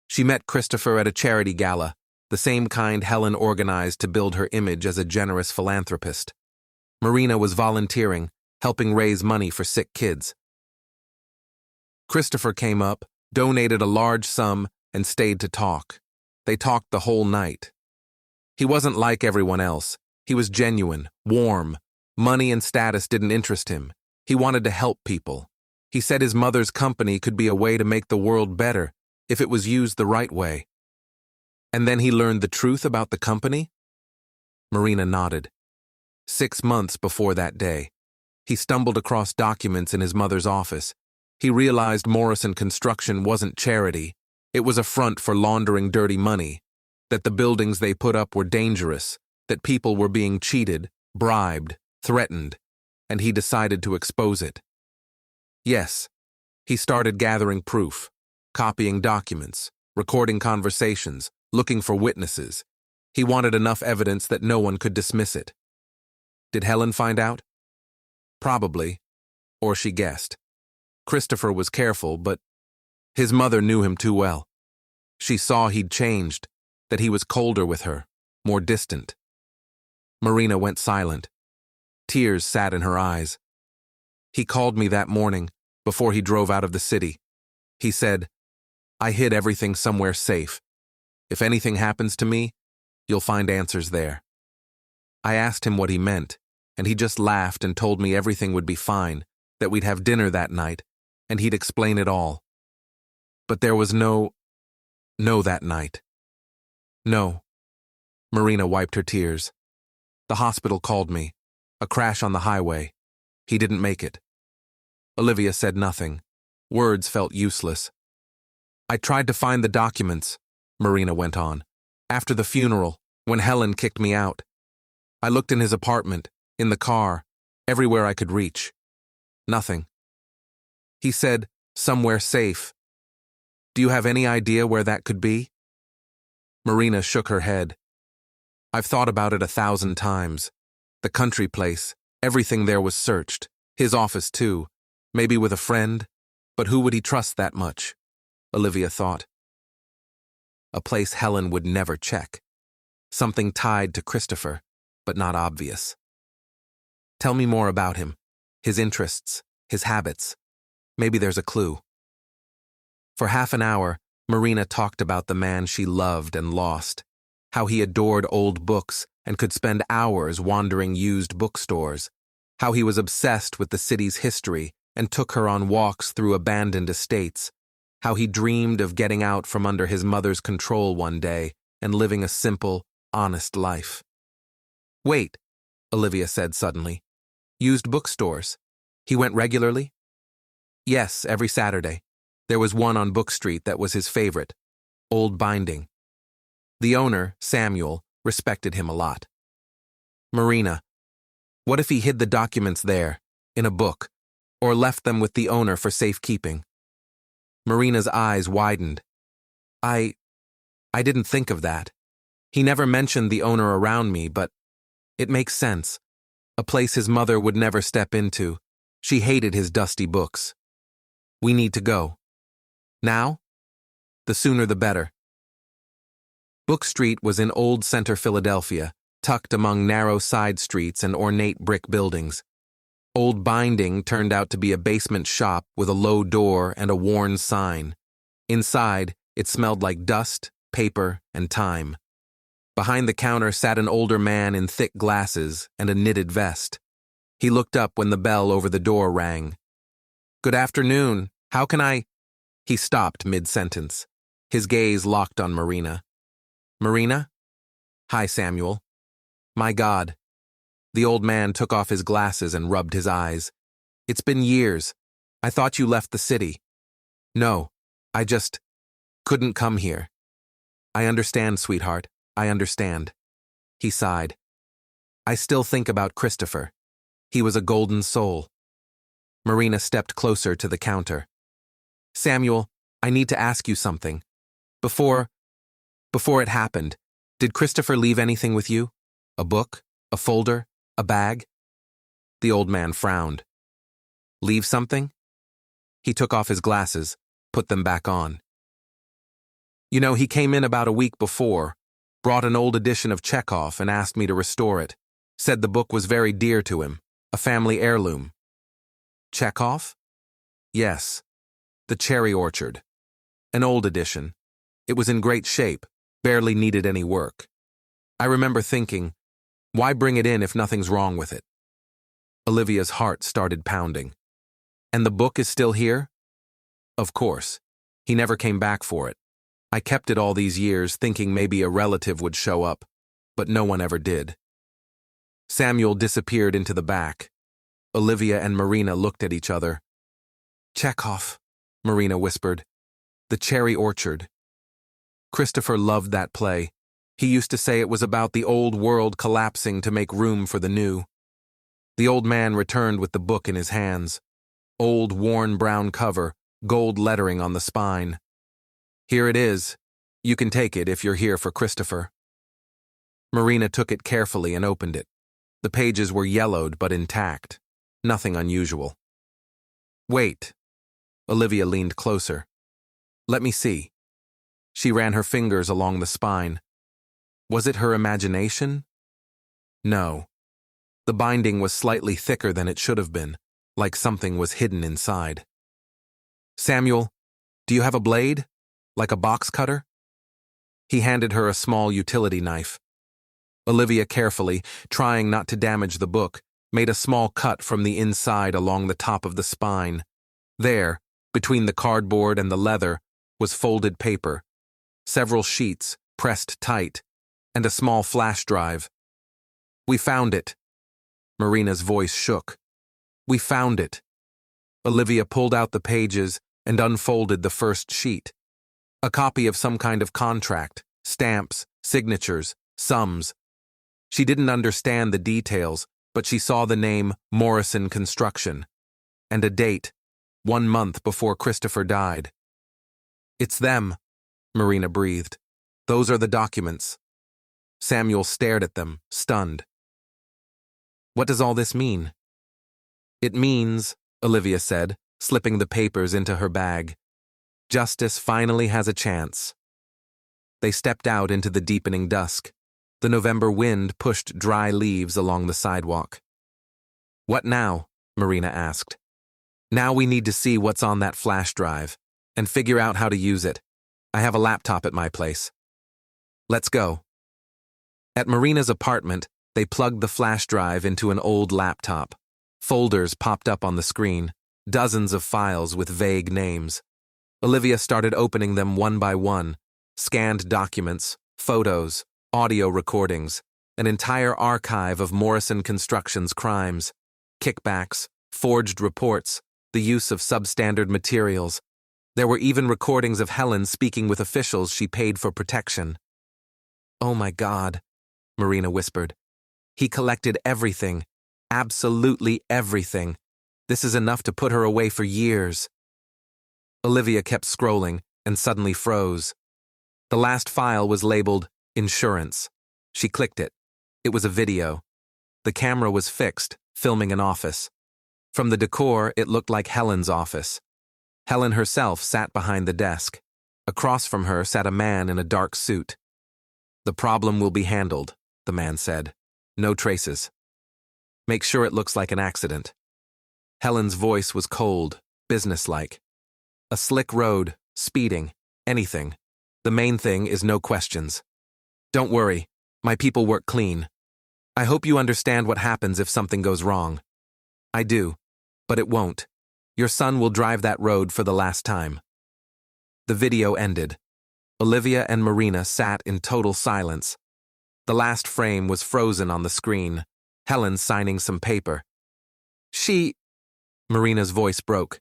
She met Christopher at a charity gala, the same kind Helen organized to build her image as a generous philanthropist. Marina was volunteering, helping raise money for sick kids. Christopher came up, donated a large sum, and stayed to talk. They talked the whole night. He wasn't like everyone else. He was genuine, warm. Money and status didn't interest him. He wanted to help people. He said his mother's company could be a way to make the world better if it was used the right way. And then he learned the truth about the company? Marina nodded. 6 months before that day, he stumbled across documents in his mother's office. He realized Morrison Construction wasn't charity. It was a front for laundering dirty money, that the buildings they put up were dangerous, that people were being cheated, bribed, threatened, and he decided to expose it. Yes, he started gathering proof, copying documents, recording conversations, looking for witnesses. He wanted enough evidence that no one could dismiss it. Did Helen find out? Probably, or she guessed. Christopher was careful, but his mother knew him too well. She saw he'd changed, that he was colder with her, more distant. Marina went silent. Tears sat in her eyes. He called me that morning, before he drove out of the city. He said, "I hid everything somewhere safe. If anything happens to me, you'll find answers there." I asked him what he meant, and he just laughed and told me everything would be fine, that we'd have dinner that night, and he'd explain it all. But there was no that night. No. Marina wiped her tears. The hospital called me. A crash on the highway. He didn't make it. Olivia said nothing. Words felt useless. I tried to find the documents, Marina went on, after the funeral, when Helen kicked me out. I looked in his apartment, in the car, everywhere I could reach. Nothing. He said, "Somewhere safe." Do you have any idea where that could be? Marina shook her head. I've thought about it 1,000 times. The country place, everything there was searched. His office too. Maybe with a friend. But who would he trust that much? Olivia thought. A place Helen would never check. Something tied to Christopher, but not obvious. Tell me more about him. His interests, his habits. Maybe there's a clue. For half an hour, Marina talked about the man she loved and lost, how he adored old books and could spend hours wandering used bookstores, how he was obsessed with the city's history and took her on walks through abandoned estates, how he dreamed of getting out from under his mother's control one day and living a simple, honest life. Wait, Olivia said suddenly. Used bookstores. He went regularly? Yes, every Saturday. There was one on Book Street that was his favorite, Old Binding. The owner, Samuel, respected him a lot. Marina, what if he hid the documents there, in a book, or left them with the owner for safekeeping? Marina's eyes widened. I didn't think of that. He never mentioned the owner around me, but it makes sense. A place his mother would never step into. She hated his dusty books. We need to go. Now? The sooner the better. Book Street was in Old Center Philadelphia, tucked among narrow side streets and ornate brick buildings. Old Binding turned out to be a basement shop with a low door and a worn sign. Inside, it smelled like dust, paper, and time. Behind the counter sat an older man in thick glasses and a knitted vest. He looked up when the bell over the door rang. Good afternoon. How can I? He stopped mid-sentence. His gaze locked on Marina. Marina? Hi, Samuel. My God. The old man took off his glasses and rubbed his eyes. It's been years. I thought you left the city. No, I just couldn't come here. I understand, sweetheart. I understand. He sighed. I still think about Christopher. He was a golden soul. Marina stepped closer to the counter. Samuel, I need to ask you something. Before it happened, did Christopher leave anything with you? A book? A folder? A bag? The old man frowned. Leave something? He took off his glasses, put them back on. You know, he came in about a week before, brought an old edition of Chekhov and asked me to restore it. Said the book was very dear to him, a family heirloom. Chekhov? Yes. The Cherry Orchard. An old edition. It was in great shape, barely needed any work. I remember thinking, why bring it in if nothing's wrong with it? Olivia's heart started pounding. And the book is still here? Of course. He never came back for it. I kept it all these years thinking maybe a relative would show up, but no one ever did. Samuel disappeared into the back. Olivia and Marina looked at each other. "Chekhov," Marina whispered. "The Cherry Orchard." Christopher loved that play. He used to say it was about the old world collapsing to make room for the new. The old man returned with the book in his hands. Old, worn brown cover, gold lettering on the spine. "Here it is. You can take it if you're here for Christopher." Marina took it carefully and opened it. The pages were yellowed but intact. Nothing unusual. "Wait." Olivia leaned closer. "Let me see." She ran her fingers along the spine. Was it her imagination? No. The binding was slightly thicker than it should have been, like something was hidden inside. "Samuel, do you have a blade? Like a box cutter?" He handed her a small utility knife. Olivia carefully, trying not to damage the book, made a small cut from the inside along the top of the spine. There, between the cardboard and the leather, was folded paper, several sheets, pressed tight, and a small flash drive. "We found it." Marina's voice shook. "We found it." Olivia pulled out the pages and unfolded the first sheet. A copy of some kind of contract, stamps, signatures, sums. She didn't understand the details, but she saw the name Morrison Construction, and a date, 1 month before Christopher died. "It's them," Marina breathed. "Those are the documents." Samuel stared at them, stunned. "What does all this mean?" "It means," Olivia said, slipping the papers into her bag, "justice finally has a chance." They stepped out into the deepening dusk. The November wind pushed dry leaves along the sidewalk. "What now?" Marina asked. "Now we need to see what's on that flash drive and figure out how to use it. I have a laptop at my place." "Let's go." At Marina's apartment, they plugged the flash drive into an old laptop. Folders popped up on the screen, dozens of files with vague names. Olivia started opening them one by one, scanned documents, photos, audio recordings, an entire archive of Morrison Construction's crimes, kickbacks, forged reports, the use of substandard materials. There were even recordings of Helen speaking with officials she paid for protection. "Oh my God," Marina whispered. "He collected everything, absolutely everything. This is enough to put her away for years." Olivia kept scrolling and suddenly froze. The last file was labeled Insurance. She clicked it. It was a video. The camera was fixed, filming an office. From the decor, it looked like Helen's office. Helen herself sat behind the desk. Across from her sat a man in a dark suit. "The problem will be handled," the man said. "No traces. Make sure it looks like an accident." Helen's voice was cold, businesslike. "A slick road, speeding, anything. The main thing is no questions. Don't worry, my people work clean. I hope you understand what happens if something goes wrong." "I do, but it won't. Your son will drive that road for the last time." The video ended. Olivia and Marina sat in total silence. The last frame was frozen on the screen, Helen signing some paper. Marina's voice broke.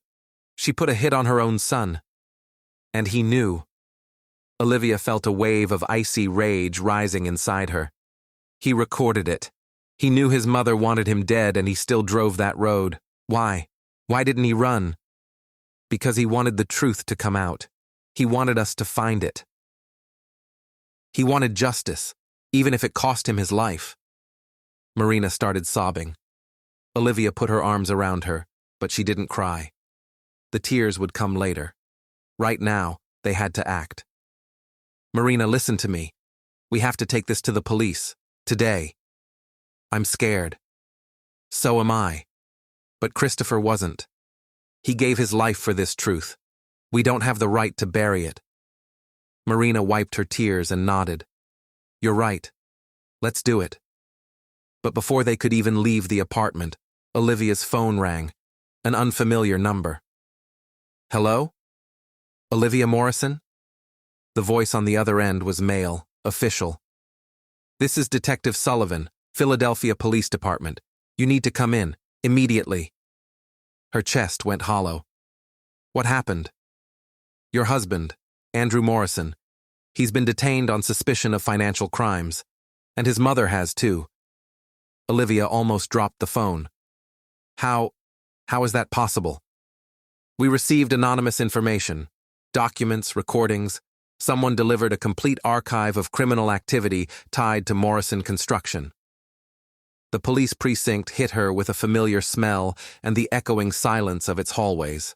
"She put a hit on her own son. And he knew." Olivia felt a wave of icy rage rising inside her. He recorded it. He knew his mother wanted him dead and he still drove that road. Why? Why didn't he run? Because he wanted the truth to come out. He wanted us to find it. He wanted justice, even if it cost him his life. Marina started sobbing. Olivia put her arms around her, but she didn't cry. The tears would come later. Right now, they had to act. "Marina, listen to me. We have to take this to the police. Today." "I'm scared." "So am I. But Christopher wasn't. He gave his life for this truth. We don't have the right to bury it." Marina wiped her tears and nodded. "You're right. Let's do it." But before they could even leave the apartment, Olivia's phone rang. An unfamiliar number. "Hello? Olivia Morrison?" The voice on the other end was male, official. "This is Detective Sullivan, Philadelphia Police Department. You need to come in, immediately. Her chest went hollow. What happened? Your husband, Andrew Morrison. He's been detained on suspicion of financial crimes. And his mother has too. Olivia almost dropped the phone. How is that possible? We received anonymous information. Documents, recordings. Someone delivered a complete archive of criminal activity tied to Morrison Construction. The police precinct hit her with a familiar smell and the echoing silence of its hallways.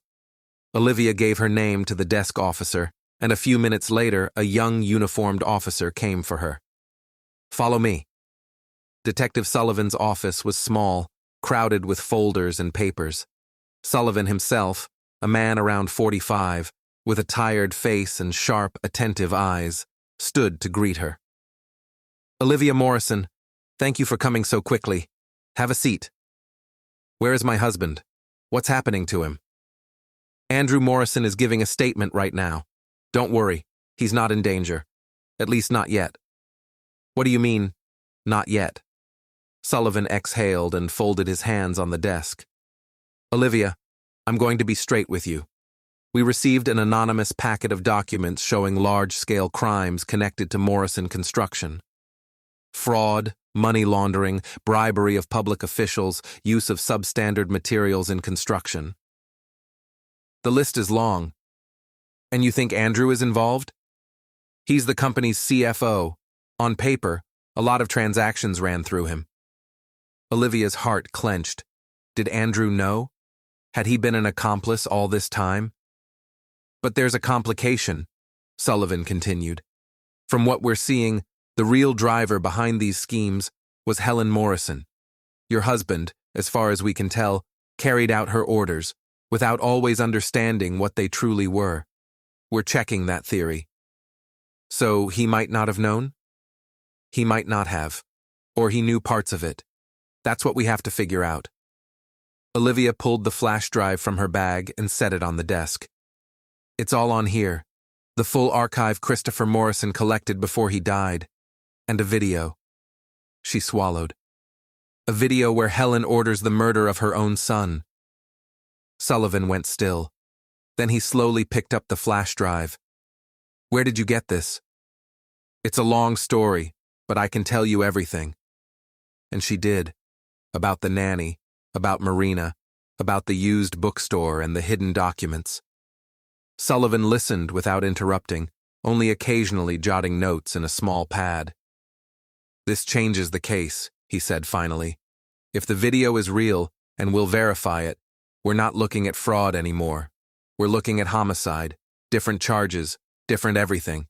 Olivia gave her name to the desk officer, and a few minutes later, a young uniformed officer came for her. Follow me. Detective Sullivan's office was small, crowded with folders and papers. Sullivan himself, a man around 45, with a tired face and sharp, attentive eyes, stood to greet her. Olivia Morrison, thank you for coming so quickly. Have a seat. Where is my husband? What's happening to him? Andrew Morrison is giving a statement right now. Don't worry, he's not in danger. At least not yet. What do you mean, not yet? Sullivan exhaled and folded his hands on the desk. Olivia, I'm going to be straight with you. We received an anonymous packet of documents showing large-scale crimes connected to Morrison Construction. Fraud, money laundering, bribery of public officials, use of substandard materials in construction. The list is long. And you think Andrew is involved? He's the company's CFO. On paper, a lot of transactions ran through him. Olivia's heart clenched. Did Andrew know? Had he been an accomplice all this time? But there's a complication, Sullivan continued. From what we're seeing, the real driver behind these schemes was Helen Morrison. Your husband, as far as we can tell, carried out her orders, without always understanding what they truly were. We're checking that theory. So he might not have known? He might not have. Or he knew parts of it. That's what we have to figure out. Olivia pulled the flash drive from her bag and set it on the desk. It's all on here. The full archive Christopher Morrison collected before he died. And a video. She swallowed. A video where Helen orders the murder of her own son. Sullivan went still. Then he slowly picked up the flash drive. Where did you get this? It's a long story, but I can tell you everything. And she did. About the nanny, about Marina, about the used bookstore and the hidden documents. Sullivan listened without interrupting, only occasionally jotting notes in a small pad. This changes the case, he said finally. If the video is real, and we'll verify it, we're not looking at fraud anymore. We're looking at homicide, different charges, different everything.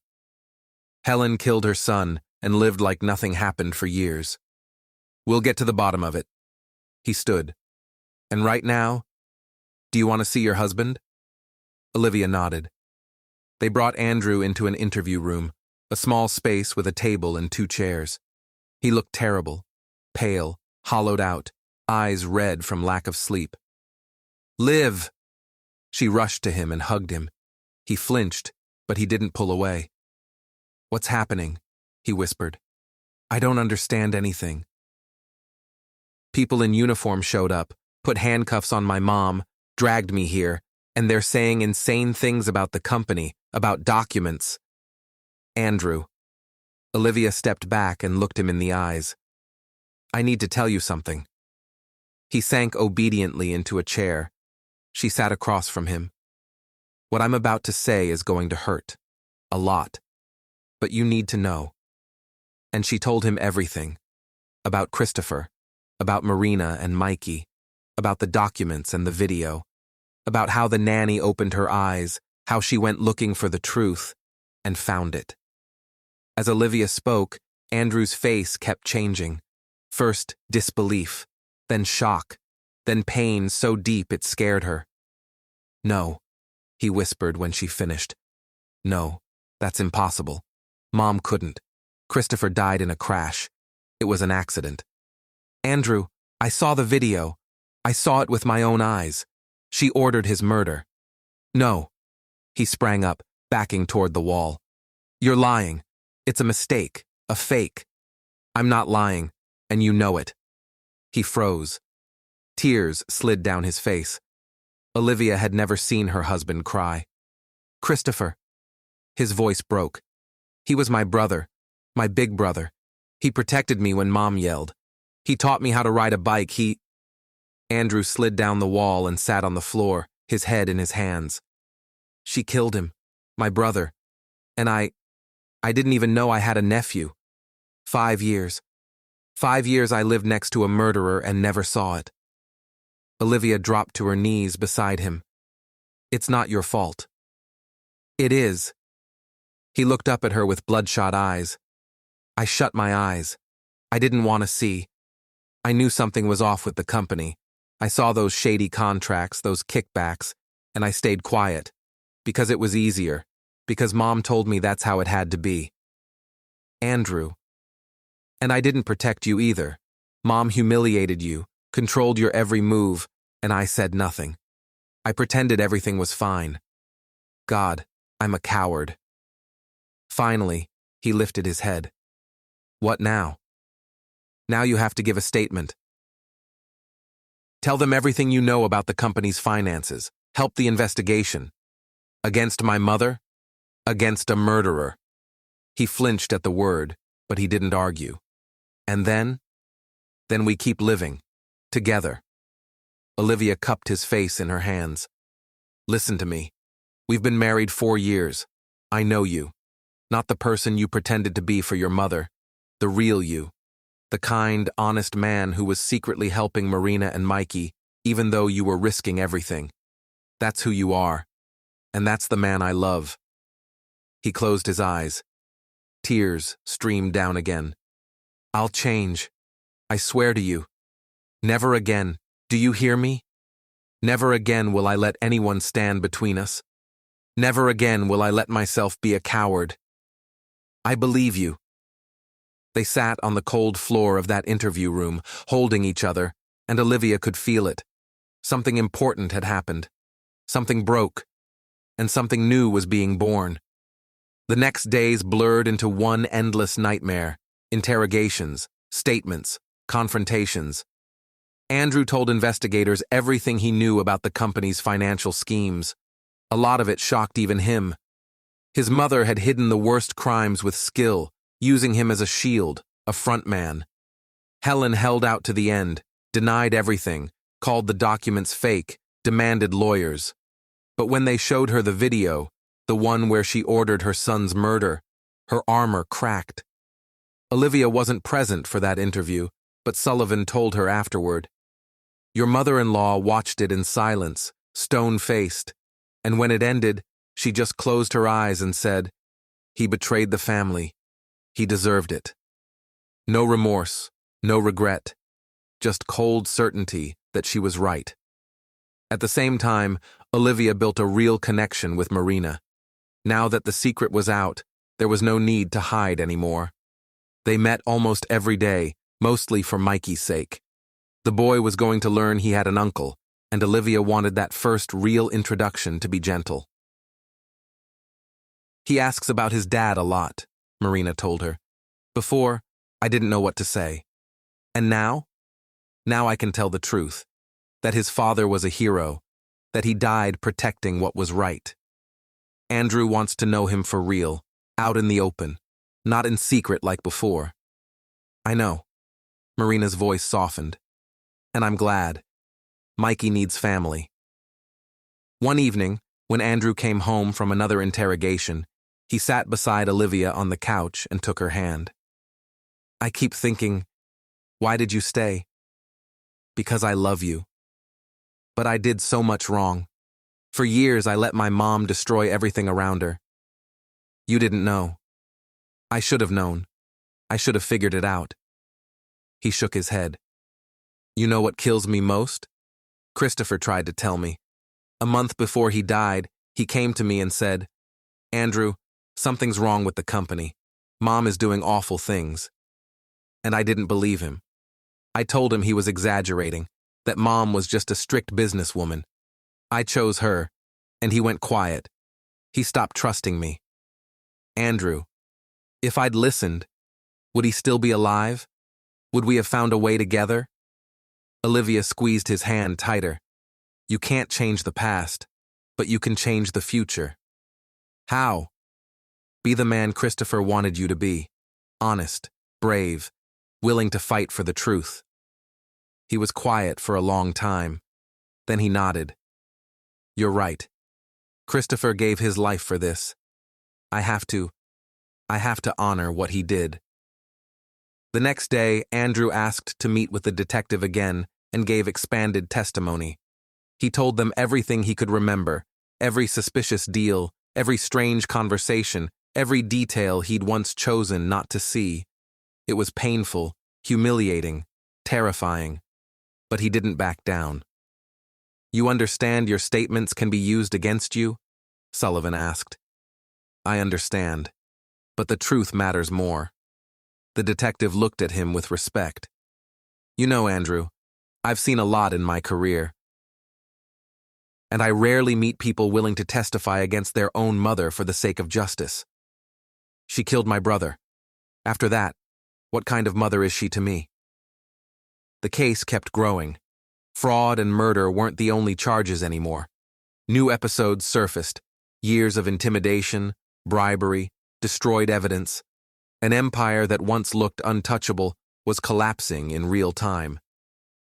Helen killed her son and lived like nothing happened for years. We'll get to the bottom of it. He stood. And right now, do you want to see your husband? Olivia nodded. They brought Andrew into an interview room, a small space with a table and 2 chairs. He looked terrible, pale, hollowed out, eyes red from lack of sleep. Liv! She rushed to him and hugged him. He flinched, but he didn't pull away. What's happening? He whispered. I don't understand anything. People in uniform showed up, put handcuffs on my mom, dragged me here, and they're saying insane things about the company, about documents. Andrew. Olivia stepped back and looked him in the eyes. I need to tell you something. He sank obediently into a chair. She sat across from him. What I'm about to say is going to hurt. A lot. But you need to know. And she told him everything. About Christopher. About Marina and Mikey. About the documents and the video. About how the nanny opened her eyes, how she went looking for the truth, and found it. As Olivia spoke, Andrew's face kept changing. First, disbelief, then shock, then pain so deep it scared her. No, he whispered when she finished. No, that's impossible. Mom couldn't. Christopher died in a crash. It was an accident. Andrew, I saw the video. I saw it with my own eyes. She ordered his murder. No. He sprang up, backing toward the wall. You're lying. It's a mistake, a fake. I'm not lying. and you know it." He froze. Tears slid down his face. Olivia had never seen her husband cry. "Christopher." His voice broke. "He was my brother, my big brother. He protected me when Mom yelled. He taught me how to ride a bike. Andrew slid down the wall and sat on the floor, his head in his hands. "She killed him, my brother. And I didn't even know I had a nephew. 5 years. 5 years I lived next to a murderer and never saw it." Olivia dropped to her knees beside him. "It's not your fault." "It is." He looked up at her with bloodshot eyes. "I shut my eyes. I didn't want to see. I knew something was off with the company. I saw those shady contracts, those kickbacks, and I stayed quiet. Because it was easier. Because Mom told me that's how it had to be." "Andrew." "And I didn't protect you either. Mom humiliated you, controlled your every move, and I said nothing. I pretended everything was fine. God, I'm a coward." Finally, he lifted his head. "What now?" "Now you have to give a statement. Tell them everything you know about the company's finances. Help the investigation. Against my mother? Against a murderer." He flinched at the word, but he didn't argue. "And then? Then we keep living. Together." Olivia cupped his face in her hands. "Listen to me. We've been married 4 years. I know you. Not the person you pretended to be for your mother. The real you. The kind, honest man who was secretly helping Marina and Mikey, even though you were risking everything. That's who you are. And that's the man I love." He closed his eyes. Tears streamed down again. "I'll change. I swear to you. Never again. Do you hear me? Never again will I let anyone stand between us. Never again will I let myself be a coward. I believe you." They sat on the cold floor of that interview room, holding each other, and Olivia could feel it. Something important had happened. Something broke, and something new was being born. The next days blurred into one endless nightmare. Interrogations, statements, confrontations. Andrew told investigators everything he knew about the company's financial schemes. A lot of it shocked even him. His mother had hidden the worst crimes with skill, using him as a shield, a front man. Helen held out to the end, denied everything, called the documents fake, demanded lawyers. But when they showed her the video, the one where she ordered her son's murder, her armor cracked. Olivia wasn't present for that interview, but Sullivan told her afterward. Your mother-in-law watched it in silence, stone-faced, and when it ended, she just closed her eyes and said, "He betrayed the family. He deserved it." No remorse, no regret, just cold certainty that she was right. At the same time, Olivia built a real connection with Marina. Now that the secret was out, there was no need to hide anymore. They met almost every day, mostly for Mikey's sake. The boy was going to learn he had an uncle, and Olivia wanted that first real introduction to be gentle. "He asks about his dad a lot," Marina told her. "Before, I didn't know what to say. And now? Now I can tell the truth. That his father was a hero. That he died protecting what was right. Andrew wants to know him for real, out in the open, not in secret like before." "I know." Marina's voice softened. "And I'm glad. Mikey needs family." One evening, when Andrew came home from another interrogation, he sat beside Olivia on the couch and took her hand. "I keep thinking, why did you stay?" "Because I love you. But I did so much wrong. For years I let my mom destroy everything around her. You didn't know. I should have known. I should have figured it out." He shook his head. "You know what kills me most? Christopher tried to tell me. A month before he died, he came to me and said, 'Andrew, something's wrong with the company. Mom is doing awful things.' And I didn't believe him. I told him he was exaggerating, that Mom was just a strict businesswoman. I chose her, and he went quiet. He stopped trusting me. Andrew, if I'd listened, would he still be alive? Would we have found a way together? Olivia squeezed his hand tighter. You can't change the past, but you can change the future. How? Be the man Christopher wanted you to be. Honest, brave, willing to fight for the truth. He was quiet for a long time. Then he nodded. You're right. Christopher gave his life for this. I have to honor what he did. The next day, Andrew asked to meet with the detective again and gave expanded testimony. He told them everything he could remember, every suspicious deal, every strange conversation, every detail he'd once chosen not to see. It was painful, humiliating, terrifying. But he didn't back down. You understand your statements can be used against you? Sullivan asked. I understand, but the truth matters more. The detective looked at him with respect. You know, Andrew, I've seen a lot in my career. And I rarely meet people willing to testify against their own mother for the sake of justice. She killed my brother. After that, what kind of mother is she to me? The case kept growing. Fraud and murder weren't the only charges anymore. New episodes surfaced. Years of intimidation, bribery, destroyed evidence. An empire that once looked untouchable was collapsing in real time.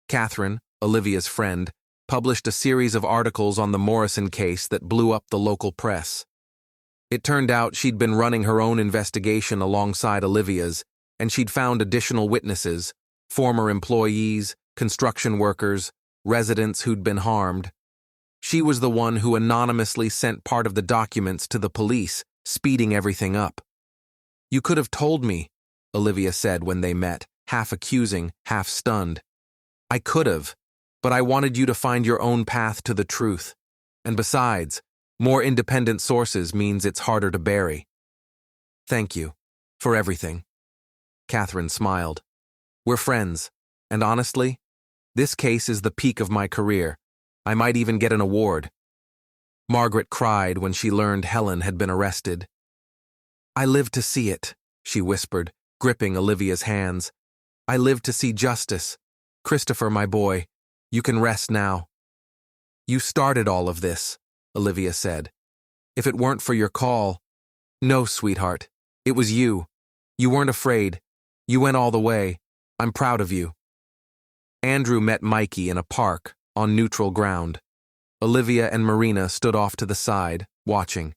Catherine, Olivia's friend, published a series of articles on the Morrison case that blew up the local press. It turned out she'd been running her own investigation alongside Olivia's, and she'd found additional witnesses, former employees, construction workers, residents who'd been harmed. She was the one who anonymously sent part of the documents to the police, speeding everything up. You could have told me, Olivia said when they met, half accusing, half stunned. I could have, but I wanted you to find your own path to the truth. And besides, more independent sources means it's harder to bury. Thank you for everything. Catherine smiled. We're friends, and honestly, this case is the peak of my career. I might even get an award. Margaret cried when she learned Helen had been arrested. I lived to see it, she whispered, gripping Olivia's hands. I lived to see justice. Christopher, my boy, you can rest now. You started all of this, Olivia said. If it weren't for your call. No, sweetheart, it was you. You weren't afraid. You went all the way. I'm proud of you. Andrew met Mikey in a park, on neutral ground. Olivia and Marina stood off to the side, watching.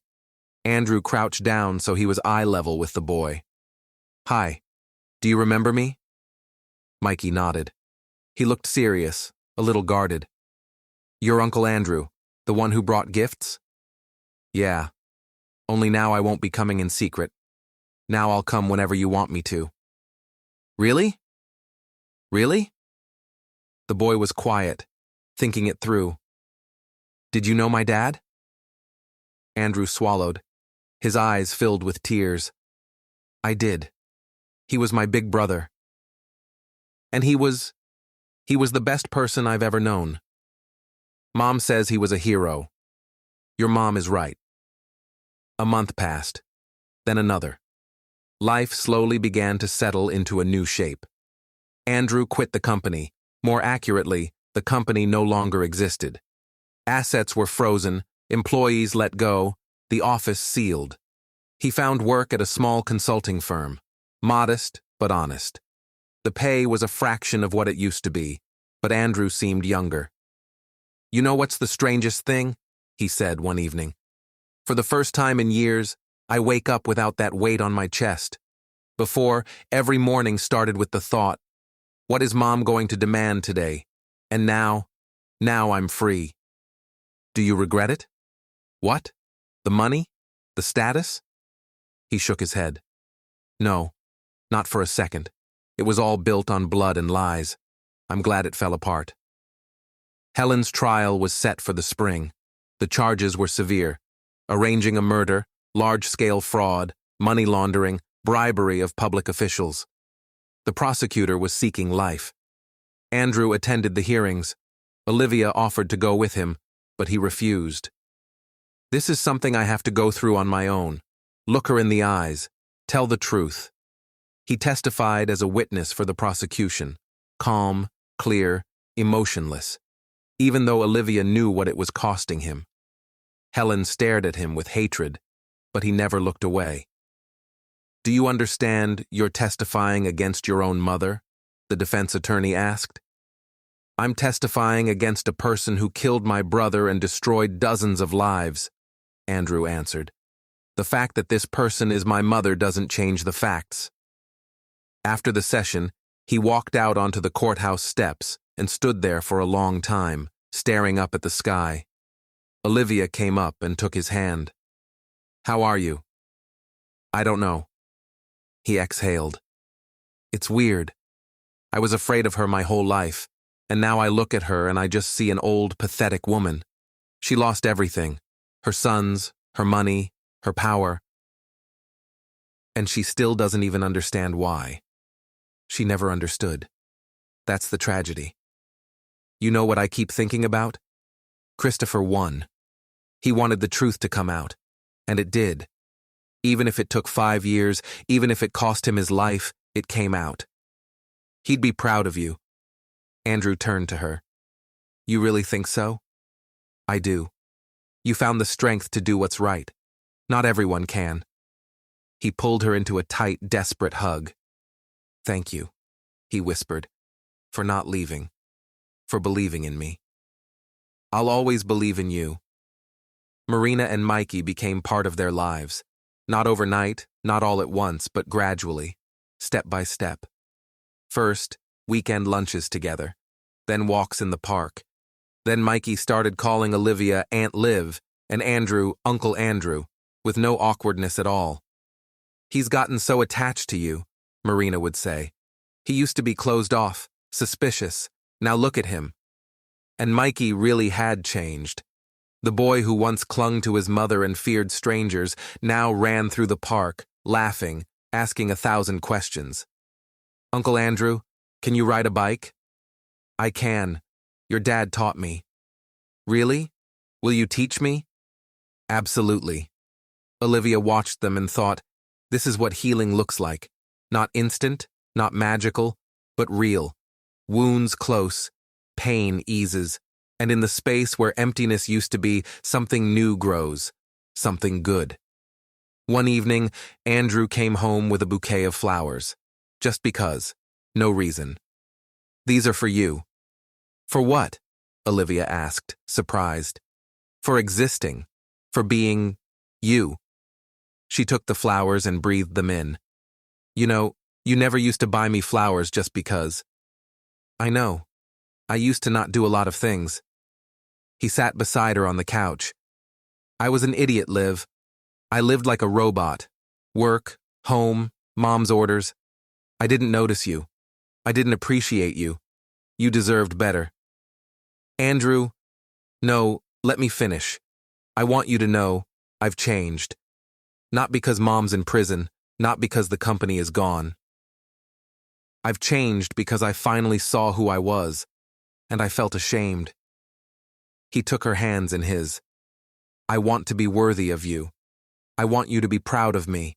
Andrew crouched down so he was eye level with the boy. Hi, do you remember me? Mikey nodded. He looked serious, a little guarded. You're Uncle Andrew, the one who brought gifts? Yeah, only now I won't be coming in secret. Now I'll come whenever you want me to. Really? Really? The boy was quiet, thinking it through. Did you know my dad? Andrew swallowed. His eyes filled with tears. I did. He was my big brother. And he was the best person I've ever known. Mom says he was a hero. Your mom is right. A month passed, then another. Life slowly began to settle into a new shape. Andrew quit the company. More accurately, the company no longer existed. Assets were frozen, employees let go, the office sealed. He found work at a small consulting firm, modest but honest. The pay was a fraction of what it used to be, but Andrew seemed younger. You know what's the strangest thing? He said one evening. For the first time in years, I wake up without that weight on my chest. Before, every morning started with the thought, what is Mom going to demand today? And now I'm free. Do you regret it? What? The money? The status? He shook his head. No, not for a second. It was all built on blood and lies. I'm glad it fell apart. Helen's trial was set for the spring. The charges were severe. Arranging a murder, large-scale fraud, money laundering, bribery of public officials. The prosecutor was seeking life. Andrew attended the hearings. Olivia offered to go with him, but he refused. This is something I have to go through on my own. Look her in the eyes. Tell the truth. He testified as a witness for the prosecution, calm, clear, emotionless, even though Olivia knew what it was costing him. Helen stared at him with hatred, but he never looked away. "Do you understand you're testifying against your own mother?" the defense attorney asked. "I'm testifying against a person who killed my brother and destroyed dozens of lives," Andrew answered. "The fact that this person is my mother doesn't change the facts." After the session, he walked out onto the courthouse steps and stood there for a long time, staring up at the sky. Olivia came up and took his hand. "How are you?" "I don't know." He exhaled. "It's weird. I was afraid of her my whole life, and now I look at her and I just see an old, pathetic woman. She lost everything. Her sons, her money, her power. And she still doesn't even understand why. She never understood. That's the tragedy. You know what I keep thinking about? Christopher won. He wanted the truth to come out, and it did. Even if it took 5 years, even if it cost him his life, it came out. He'd be proud of you." Andrew turned to her. "You really think so?" "I do. You found the strength to do what's right. Not everyone can." He pulled her into a tight, desperate hug. "Thank you," he whispered, "for not leaving, for believing in me. I'll always believe in you." Marina and Mikey became part of their lives. Not overnight, not all at once, but gradually, step by step. First, weekend lunches together, then walks in the park. Then Mikey started calling Olivia Aunt Liv and Andrew Uncle Andrew, with no awkwardness at all. "He's gotten so attached to you," Marina would say. "He used to be closed off, suspicious. Now look at him." And Mikey really had changed. The boy who once clung to his mother and feared strangers now ran through the park, laughing, asking 1,000 questions. "Uncle Andrew, can you ride a bike?" "I can. Your dad taught me." "Really? Will you teach me?" "Absolutely." Olivia watched them and thought, this is what healing looks like. Not instant, not magical, but real. Wounds close, pain eases, and in the space where emptiness used to be, something new grows, something good. One evening, Andrew came home with a bouquet of flowers. Just because. No reason. "These are for you." "For what?" Olivia asked, surprised. "For existing. For being you." She took the flowers and breathed them in. "You know, you never used to buy me flowers just because." "I know. I used to not do a lot of things." He sat beside her on the couch. "I was an idiot, Liv. I lived like a robot. Work, home, mom's orders. I didn't notice you. I didn't appreciate you. You deserved better." "Andrew, no, let me finish. I want you to know I've changed. Not because mom's in prison, not because the company is gone. I've changed because I finally saw who I was, and I felt ashamed." He took her hands in his. "I want to be worthy of you. I want you to be proud of me.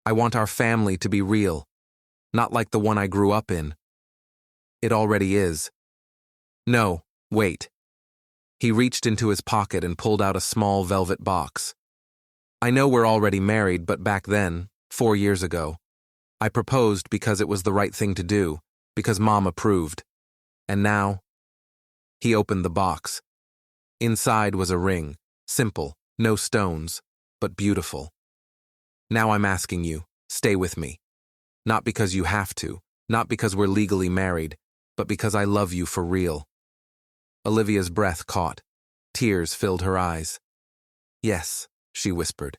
I want our family to be real, not like the one I grew up in." "It already is." "No, wait." He reached into his pocket and pulled out a small velvet box. "I know we're already married, but back then, 4 years ago, I proposed because it was the right thing to do, because Mom approved. And now..." He opened the box. Inside was a ring, simple, no stones, but beautiful. "Now I'm asking you, stay with me. Not because you have to, not because we're legally married, but because I love you for real." Olivia's breath caught. Tears filled her eyes. "Yes," she whispered.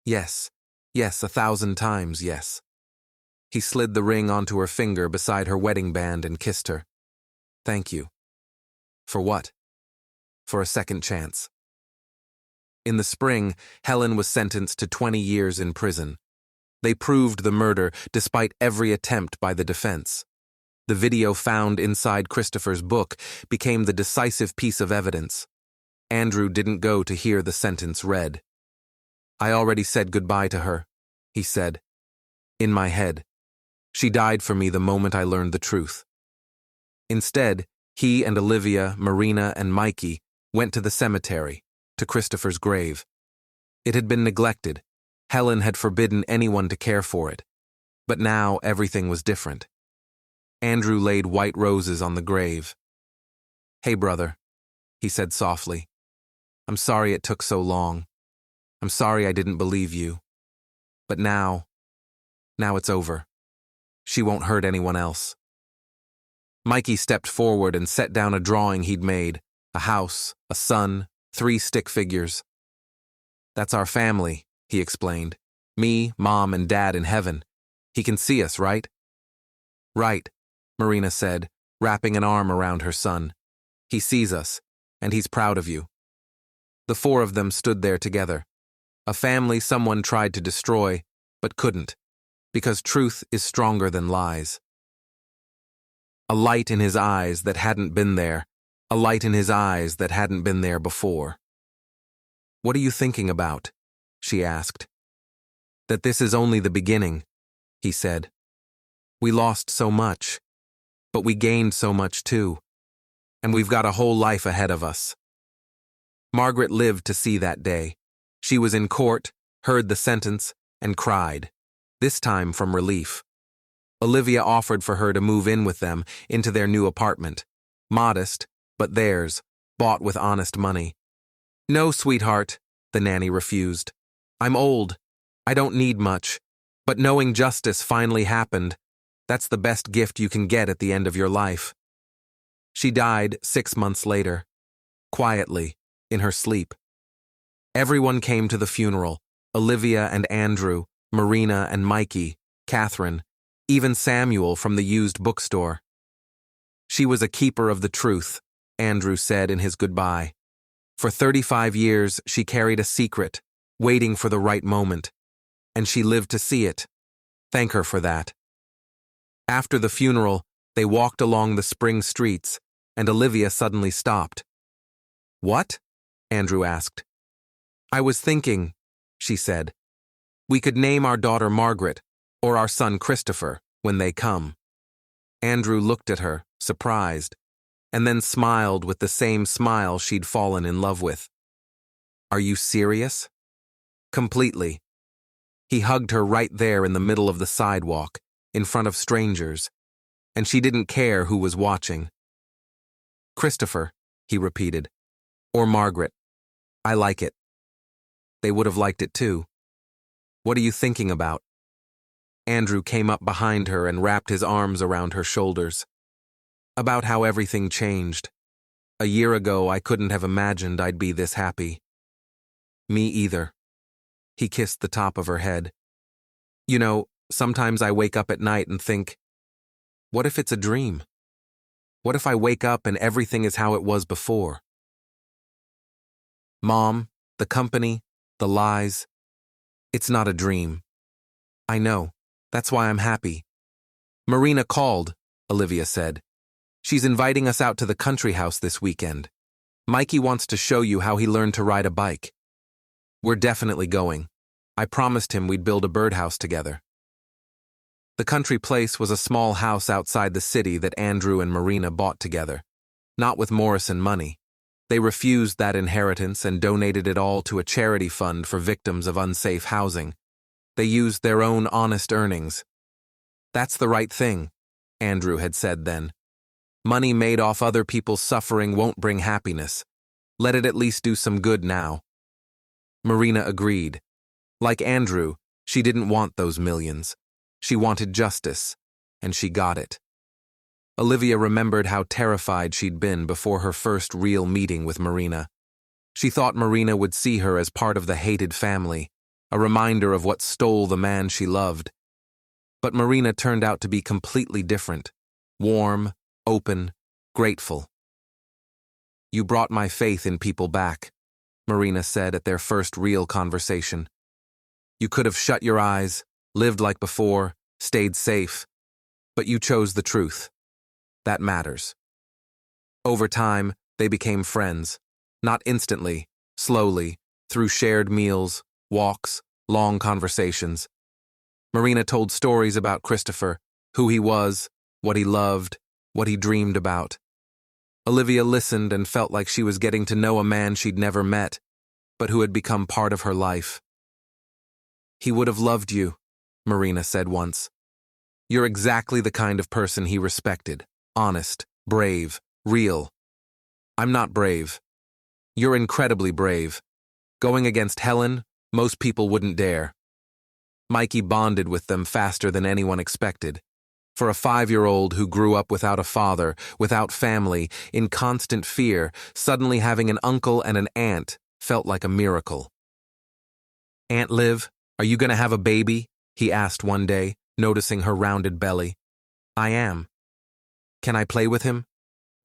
"Yes, yes, 1,000 times yes." He slid the ring onto her finger beside her wedding band and kissed her. "Thank you." "For what?" "For a second chance." In the spring, Helen was sentenced to 20 years in prison. They proved the murder despite every attempt by the defense. The video found inside Christopher's book became the decisive piece of evidence. Andrew didn't go to hear the sentence read. "I already said goodbye to her," he said. "In my head. She died for me the moment I learned the truth. Instead, he and Olivia, Marina, and Mikey went to the cemetery, to Christopher's grave. It had been neglected. Helen had forbidden anyone to care for it. But now everything was different. Andrew laid white roses on the grave. "Hey, brother," he said softly. "I'm sorry it took so long. I'm sorry I didn't believe you. But now it's over. She won't hurt anyone else." Mikey stepped forward and set down a drawing he'd made, a house, a sun, 3 stick figures. "That's our family," he explained. "Me, Mom, and Dad in heaven. He can see us, right?" "Right," Marina said, wrapping an arm around her son. "He sees us, and he's proud of you." The 4 of them stood there together. A family someone tried to destroy, but couldn't, because truth is stronger than lies. A light in his eyes that hadn't been there, a light in his eyes that hadn't been there before. "What are you thinking about?" she asked. "That this is only the beginning," he said. "We lost so much, but we gained so much too, and we've got a whole life ahead of us." Margaret lived to see that day. She was in court, heard the sentence, and cried, this time from relief. Olivia offered for her to move in with them into their new apartment. Modest, but theirs, bought with honest money. "No, sweetheart," the nanny refused. "I'm old. I don't need much. But knowing justice finally happened, that's the best gift you can get at the end of your life." She died 6 months later, quietly, in her sleep. Everyone came to the funeral, Olivia and Andrew, Marina and Mikey, Catherine, even Samuel from the used bookstore. "She was a keeper of the truth," Andrew said in his goodbye. "For 35 years, she carried a secret, waiting for the right moment. And she lived to see it. Thank her for that." After the funeral, they walked along the spring streets, and Olivia suddenly stopped. "What?" Andrew asked. "I was thinking," she said, "we could name our daughter Margaret, or our son Christopher, when they come." Andrew looked at her, surprised, and then smiled with the same smile she'd fallen in love with. "Are you serious?" "Completely." He hugged her right there in the middle of the sidewalk, in front of strangers, and she didn't care who was watching. "Christopher," he repeated, "or Margaret. I like it." They would have liked it too. "What are you thinking about?" Andrew came up behind her and wrapped his arms around her shoulders. "About how everything changed. A year ago, I couldn't have imagined I'd be this happy." "Me either." He kissed the top of her head. "You know, sometimes I wake up at night and think, what if it's a dream? What if I wake up and everything is how it was before? Mom, the company, the lies. It's not a dream. I know. That's why I'm happy." "Marina called," Olivia said. "She's inviting us out to the country house this weekend. Mikey wants to show you how he learned to ride a bike. We're definitely going. I promised him we'd build a birdhouse together." The country place was a small house outside the city that Andrew and Marina bought together. Not with Morrison money. They refused that inheritance and donated it all to a charity fund for victims of unsafe housing. They used their own honest earnings. "That's the right thing," Andrew had said then. "Money made off other people's suffering won't bring happiness. Let it at least do some good now." Marina agreed. Like Andrew, she didn't want those millions. She wanted justice, and she got it. Olivia remembered how terrified she'd been before her first real meeting with Marina. She thought Marina would see her as part of the hated family, a reminder of what stole the man she loved. But Marina turned out to be completely different, warm, open, grateful. "You brought my faith in people back," Marina said at their first real conversation. "You could have shut your eyes, lived like before, stayed safe, but you chose the truth. That matters." Over time, they became friends, not instantly, slowly, through shared meals, walks, long conversations. Marina told stories about Christopher, who he was, what he loved, what he dreamed about. Olivia listened and felt like she was getting to know a man she'd never met, but who had become part of her life. "He would have loved you," Marina said once. "You're exactly the kind of person he respected. Honest, brave, real." "I'm not brave." "You're incredibly brave. Going against Helen, most people wouldn't dare." Mikey bonded with them faster than anyone expected. For a 5-year-old who grew up without a father, without family, in constant fear, suddenly having an uncle and an aunt felt like a miracle. "Aunt Liv, are you going to have a baby?" he asked one day, noticing her rounded belly. "I am." "Can I play with him?"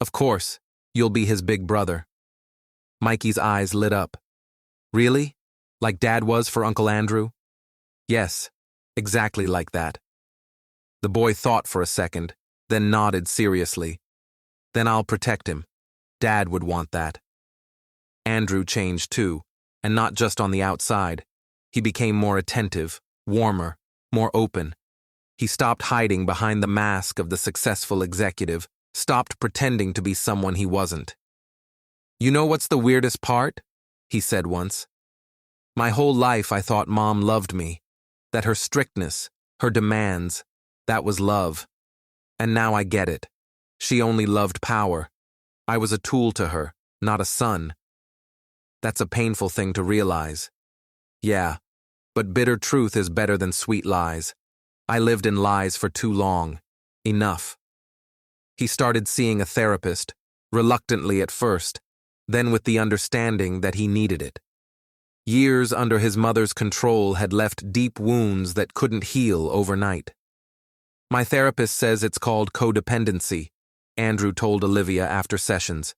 "Of course. You'll be his big brother." Mikey's eyes lit up. "Really? Like Dad was for Uncle Andrew?" "Yes, exactly like that." The boy thought for a second, then nodded seriously. "Then I'll protect him. Dad would want that." Andrew changed too, and not just on the outside. He became more attentive, warmer, more open. He stopped hiding behind the mask of the successful executive, stopped pretending to be someone he wasn't. "You know what's the weirdest part?" he said once. "My whole life I thought Mom loved me, that her strictness, her demands, that was love. And now I get it. She only loved power. I was a tool to her, not a son." That's a painful thing to realize. Yeah, but bitter truth is better than sweet lies. I lived in lies for too long. Enough. He started seeing a therapist, reluctantly at first, then with the understanding that he needed it. Years under his mother's control had left deep wounds that couldn't heal overnight. "My therapist says it's called codependency," Andrew told Olivia after sessions.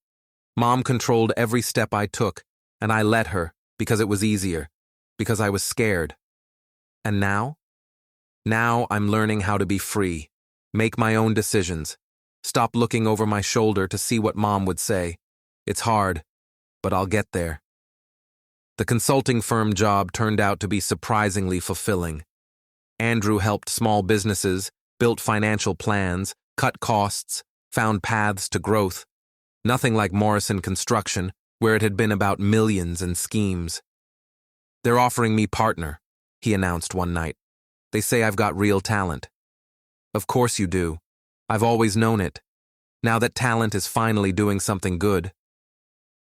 "Mom controlled every step I took, and I let her because it was easier, because I was scared. And now? Now I'm learning how to be free, make my own decisions, stop looking over my shoulder to see what Mom would say. It's hard, but I'll get there." The consulting firm job turned out to be surprisingly fulfilling. Andrew helped small businesses, built financial plans, cut costs, found paths to growth. Nothing like Morrison Construction, where it had been about millions and schemes. "They're offering me partner," he announced one night. "They say I've got real talent." "Of course you do. I've always known it. Now that talent is finally doing something good."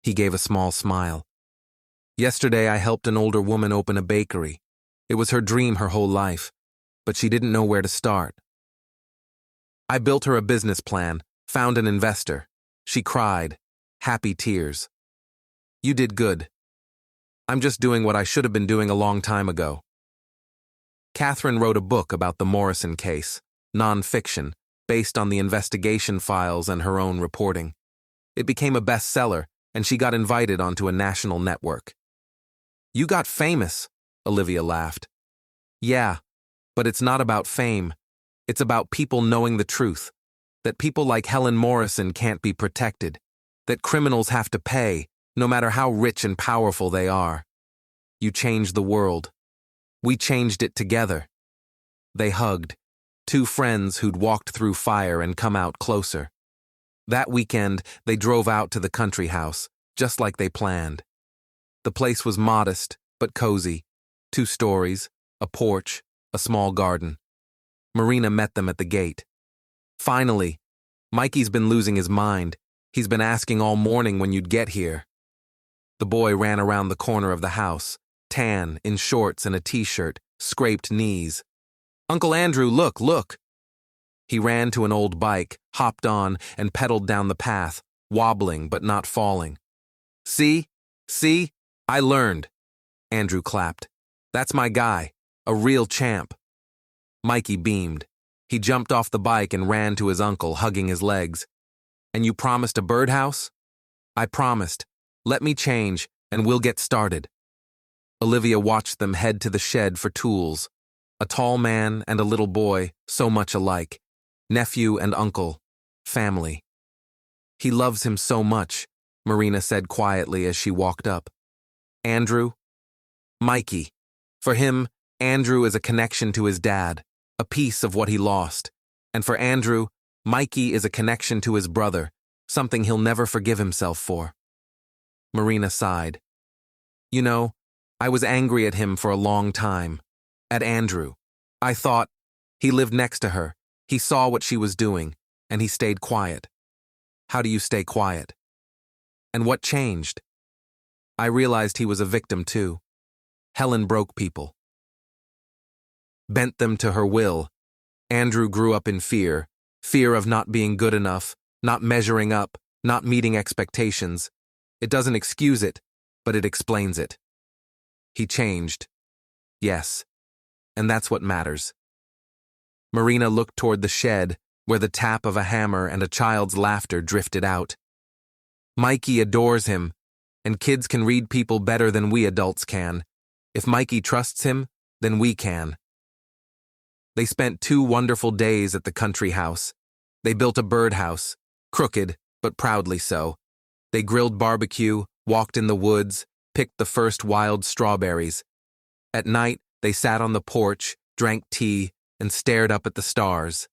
He gave a small smile. "Yesterday I helped an older woman open a bakery. It was her dream her whole life, but she didn't know where to start. I built her a business plan, found an investor. She cried, happy tears. You did good. I'm just doing what I should have been doing a long time ago." Catherine wrote a book about the Morrison case, non-fiction, based on the investigation files and her own reporting. It became a bestseller, and she got invited onto a national network. "You got famous," Olivia laughed. "Yeah, but it's not about fame. It's about people knowing the truth, that people like Helen Morrison can't be protected, that criminals have to pay, no matter how rich and powerful they are. You changed the world. We changed it together." They hugged, two friends who'd walked through fire and come out closer. That weekend, they drove out to the country house, just like they planned. The place was modest, but cozy. 2 stories, a porch, a small garden. Marina met them at the gate. "Finally, Mikey's been losing his mind. He's been asking all morning when you'd get here." The boy ran around the corner of the house, tan, in shorts and a t-shirt, scraped knees. "Uncle Andrew, look, look!" He ran to an old bike, hopped on, and pedaled down the path, wobbling but not falling. See? See? I learned." Andrew clapped. "That's my guy, a real champ." Mikey beamed. He jumped off the bike and ran to his uncle, hugging his legs. "And you promised a birdhouse?" "I promised. Let me change, and we'll get started." Olivia watched them head to the shed for tools. A tall man and a little boy, so much alike. Nephew and uncle. Family. "He loves him so much," Marina said quietly as she walked up. "Andrew?" "Mikey. For him, Andrew is a connection to his dad, a piece of what he lost. And for Andrew, Mikey is a connection to his brother, something he'll never forgive himself for. Marina sighed. You know, I was angry at him for a long time. At Andrew. I thought, he lived next to her, he saw what she was doing, and he stayed quiet. How do you stay quiet? And what changed? I realized he was a victim too. Helen broke people. Bent them to her will. Andrew grew up in fear of not being good enough, not measuring up, not meeting expectations. It doesn't excuse it, but it explains it. He changed. Yes. And that's what matters. Marina looked toward the shed, where the tap of a hammer and a child's laughter drifted out. Mikey adores him, and kids can read people better than we adults can. If Mikey trusts him, then we can. They spent 2 wonderful days at the country house. They built a birdhouse, crooked, but proudly so. They grilled barbecue, walked in the woods, picked the first wild strawberries. At night, they sat on the porch, drank tea, and stared up at the stars.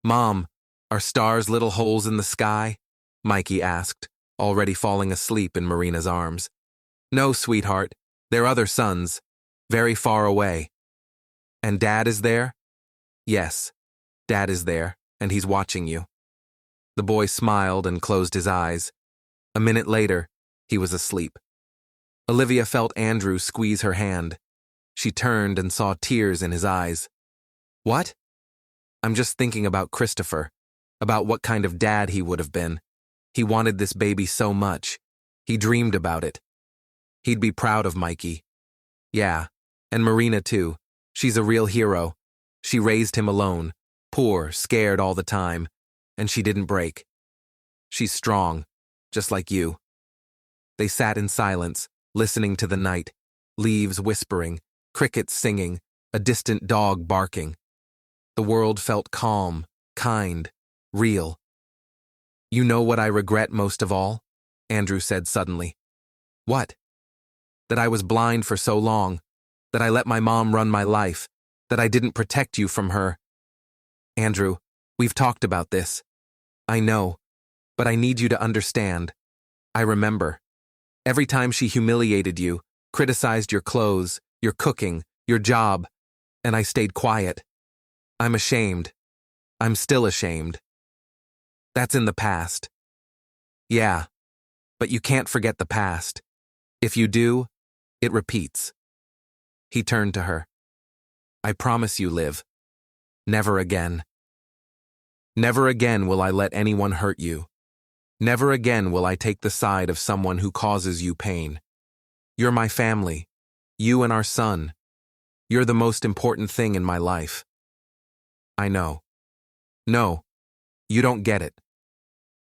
Mom, are stars little holes in the sky? Mikey asked, already falling asleep in Marina's arms. No, sweetheart, they're other suns, very far away. And Dad is there? Yes, Dad is there, and he's watching you. The boy smiled and closed his eyes. A minute later, he was asleep. Olivia felt Andrew squeeze her hand. She turned and saw tears in his eyes. What? I'm just thinking about Christopher, about what kind of dad he would have been. He wanted this baby so much. He dreamed about it. He'd be proud of Mikey. Yeah, and Marina too. She's a real hero. She raised him alone, poor, scared all the time, and she didn't break. She's strong, just like you. They sat in silence, listening to the night, leaves whispering, crickets singing, a distant dog barking. The world felt calm, kind, real. You know what I regret most of all? Andrew said suddenly. What? That I was blind for so long, that I let my mom run my life, that I didn't protect you from her. Andrew, we've talked about this. I know, but I need you to understand. I remember. Every time she humiliated you, criticized your clothes, your cooking, your job, and I stayed quiet. I'm ashamed. I'm still ashamed. That's in the past. Yeah, but you can't forget the past. If you do, it repeats. He turned to her. I promise you, Liv. Never again. Never again will I let anyone hurt you. Never again will I take the side of someone who causes you pain. You're my family. You and our son. You're the most important thing in my life. I know. No, you don't get it.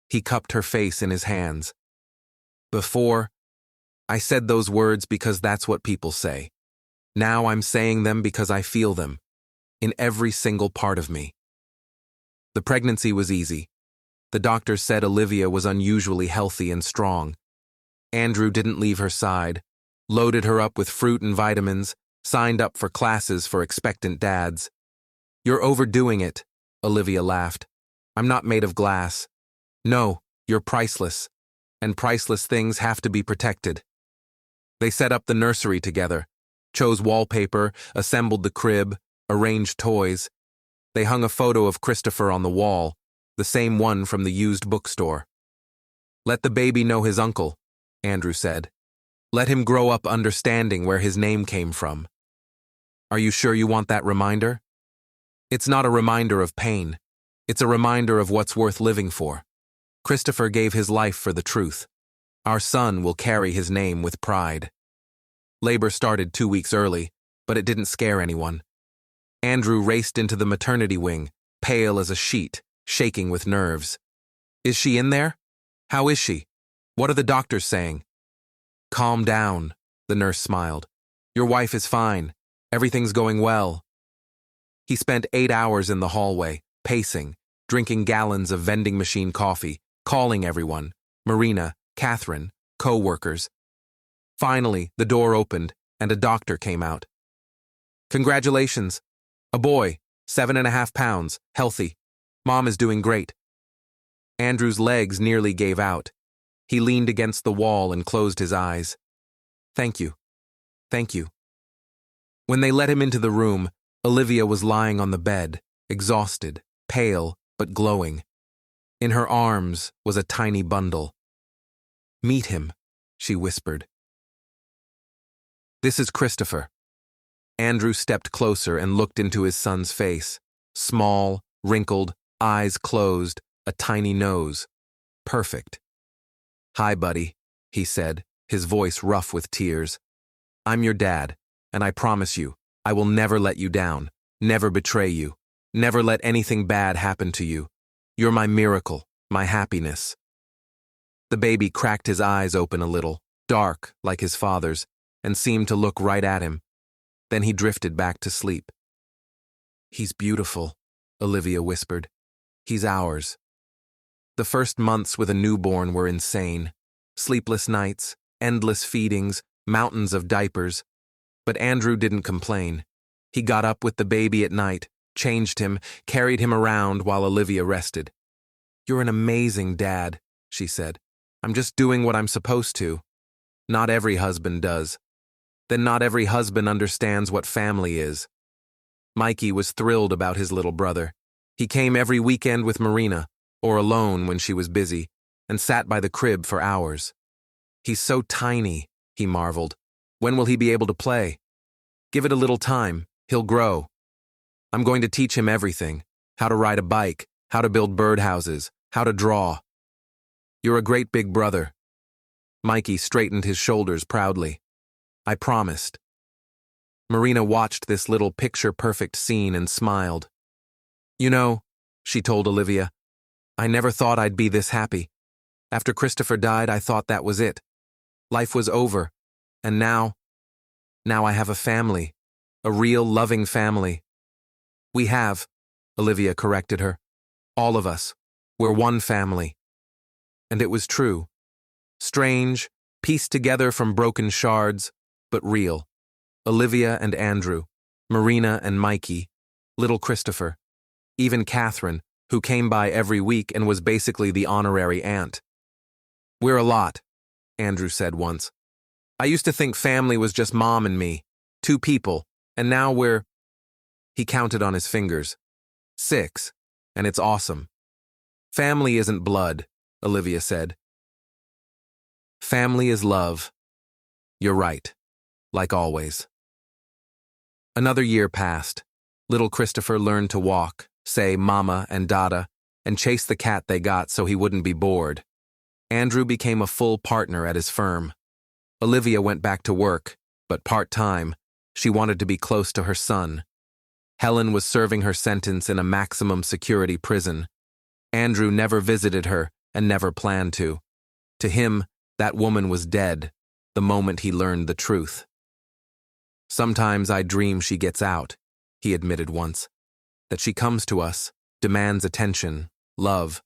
He cupped her face in his hands. Before, I said those words because that's what people say. Now I'm saying them because I feel them, in every single part of me. The pregnancy was easy. The doctors said Olivia was unusually healthy and strong. Andrew didn't leave her side, loaded her up with fruit and vitamins, signed up for classes for expectant dads. You're overdoing it, Olivia laughed. I'm not made of glass. No, you're priceless, and priceless things have to be protected. They set up the nursery together, chose wallpaper, assembled the crib, arranged toys. They hung a photo of Christopher on the wall, the same one from the used bookstore. Let the baby know his uncle, Andrew said. Let him grow up understanding where his name came from. Are you sure you want that reminder? It's not a reminder of pain. It's a reminder of what's worth living for. Christopher gave his life for the truth. Our son will carry his name with pride. Labor started 2 weeks early, but it didn't scare anyone. Andrew raced into the maternity wing, pale as a sheet, shaking with nerves. Is she in there? How is she? What are the doctors saying? Calm down, the nurse smiled. Your wife is fine. Everything's going well. He spent 8 hours in the hallway, pacing, drinking gallons of vending machine coffee, calling everyone, Marina, Catherine, co-workers. Finally, the door opened, and a doctor came out. Congratulations. A boy. 7.5 pounds, healthy. Mom is doing great. Andrew's legs nearly gave out. He leaned against the wall and closed his eyes. Thank you. Thank you. When they let him into the room, Olivia was lying on the bed, exhausted, pale, but glowing. In her arms was a tiny bundle. Meet him, she whispered. This is Christopher. Andrew stepped closer and looked into his son's face. Small, wrinkled, eyes closed, a tiny nose. Perfect. Hi, buddy, he said, his voice rough with tears. I'm your dad, and I promise you, I will never let you down, never betray you, never let anything bad happen to you. You're my miracle, my happiness. The baby cracked his eyes open a little, dark like his father's, and seemed to look right at him. Then he drifted back to sleep. He's beautiful, Olivia whispered. He's ours. The first months with a newborn were insane. Sleepless nights, endless feedings, mountains of diapers. But Andrew didn't complain. He got up with the baby at night, changed him, carried him around while Olivia rested. You're an amazing dad, she said. I'm just doing what I'm supposed to. Not every husband does. Then not every husband understands what family is. Mikey was thrilled about his little brother. He came every weekend with Marina, or alone when she was busy, and sat by the crib for hours. He's so tiny, he marveled. When will he be able to play? Give it a little time, he'll grow. I'm going to teach him everything, how to ride a bike, how to build birdhouses, how to draw. You're a great big brother. Mikey straightened his shoulders proudly. I promised. Marina watched this little picture-perfect scene and smiled. You know, she told Olivia, I never thought I'd be this happy. After Christopher died, I thought that was it. Life was over. And now I have a family. A real loving family. We have, Olivia corrected her. All of us. We're one family. And it was true. Strange, pieced together from broken shards, but real. Olivia and Andrew, Marina and Mikey, little Christopher, even Catherine, who came by every week and was basically the honorary aunt. We're a lot, Andrew said once. I used to think family was just Mom and me, 2 people, and now we're… He counted on his fingers. 6, and it's awesome. Family isn't blood, Olivia said. Family is love. You're right, like always. Another year passed. Little Christopher learned to walk, say Mama and Dada, and chase the cat they got so he wouldn't be bored. Andrew became a full partner at his firm. Olivia went back to work, but part-time. She wanted to be close to her son. Helen was serving her sentence in a maximum security prison. Andrew never visited her and never planned to. To him, that woman was dead the moment he learned the truth. Sometimes I dream she gets out, he admitted once. That she comes to us, demands attention, love.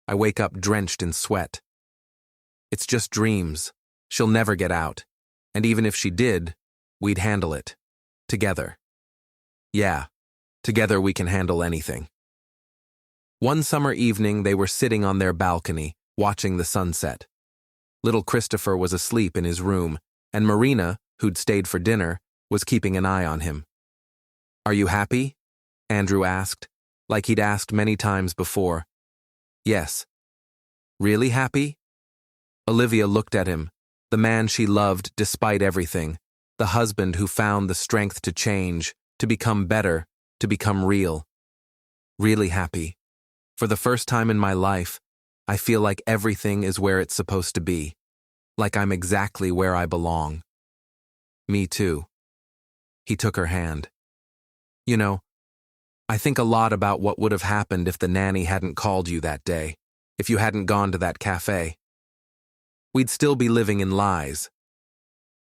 I wake up drenched in sweat. It's just dreams. She'll never get out. And even if she did, we'd handle it. Together. Yeah, together we can handle anything. One summer evening, they were sitting on their balcony, watching the sunset. Little Christopher was asleep in his room, and Marina, who'd stayed for dinner, was keeping an eye on him. Are you happy? Andrew asked, like he'd asked many times before. Yes. Really happy? Olivia looked at him, the man she loved despite everything, the husband who found the strength to change, to become better, to become real. Really happy. For the first time in my life, I feel like everything is where it's supposed to be, like I'm exactly where I belong. Me too. He took her hand. You know, I think a lot about what would have happened if the nanny hadn't called you that day, if you hadn't gone to that café. We'd still be living in lies.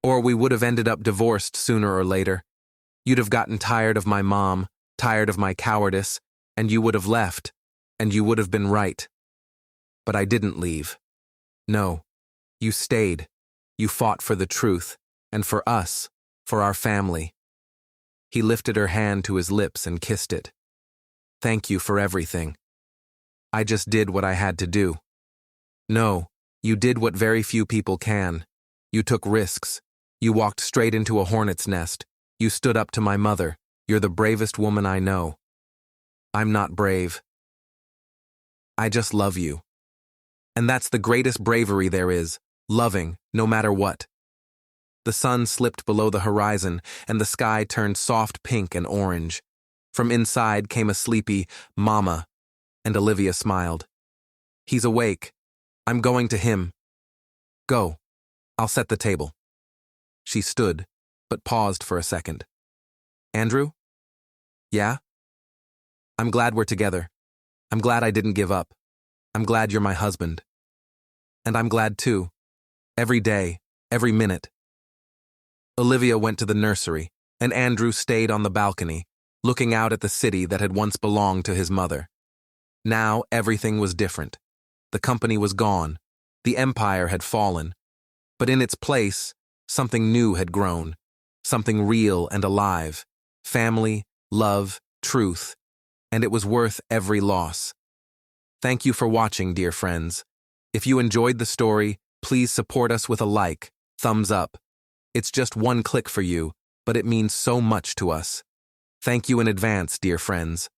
Or we would have ended up divorced sooner or later. You'd have gotten tired of my mom, tired of my cowardice, and you would have left, and you would have been right. But I didn't leave. No, you stayed. You fought for the truth, and for us, for our family. He lifted her hand to his lips and kissed it. Thank you for everything. I just did what I had to do. No, you did what very few people can. You took risks. You walked straight into a hornet's nest. You stood up to my mother. You're the bravest woman I know. I'm not brave. I just love you. And that's the greatest bravery there is, loving, no matter what. The sun slipped below the horizon, and the sky turned soft pink and orange. From inside came a sleepy, "Mama," and Olivia smiled. He's awake. I'm going to him. Go. I'll set the table. She stood, but paused for a second. Andrew? Yeah? I'm glad we're together. I'm glad I didn't give up. I'm glad you're my husband. And I'm glad too. Every day, every minute. Olivia went to the nursery, and Andrew stayed on the balcony, looking out at the city that had once belonged to his mother. Now everything was different. The company was gone. The empire had fallen. But in its place, something new had grown. Something real and alive. Family, love, truth. And it was worth every loss. Thank you for watching, dear friends. If you enjoyed the story, please support us with a like, thumbs up. It's just one click for you, but it means so much to us. Thank you in advance, dear friends.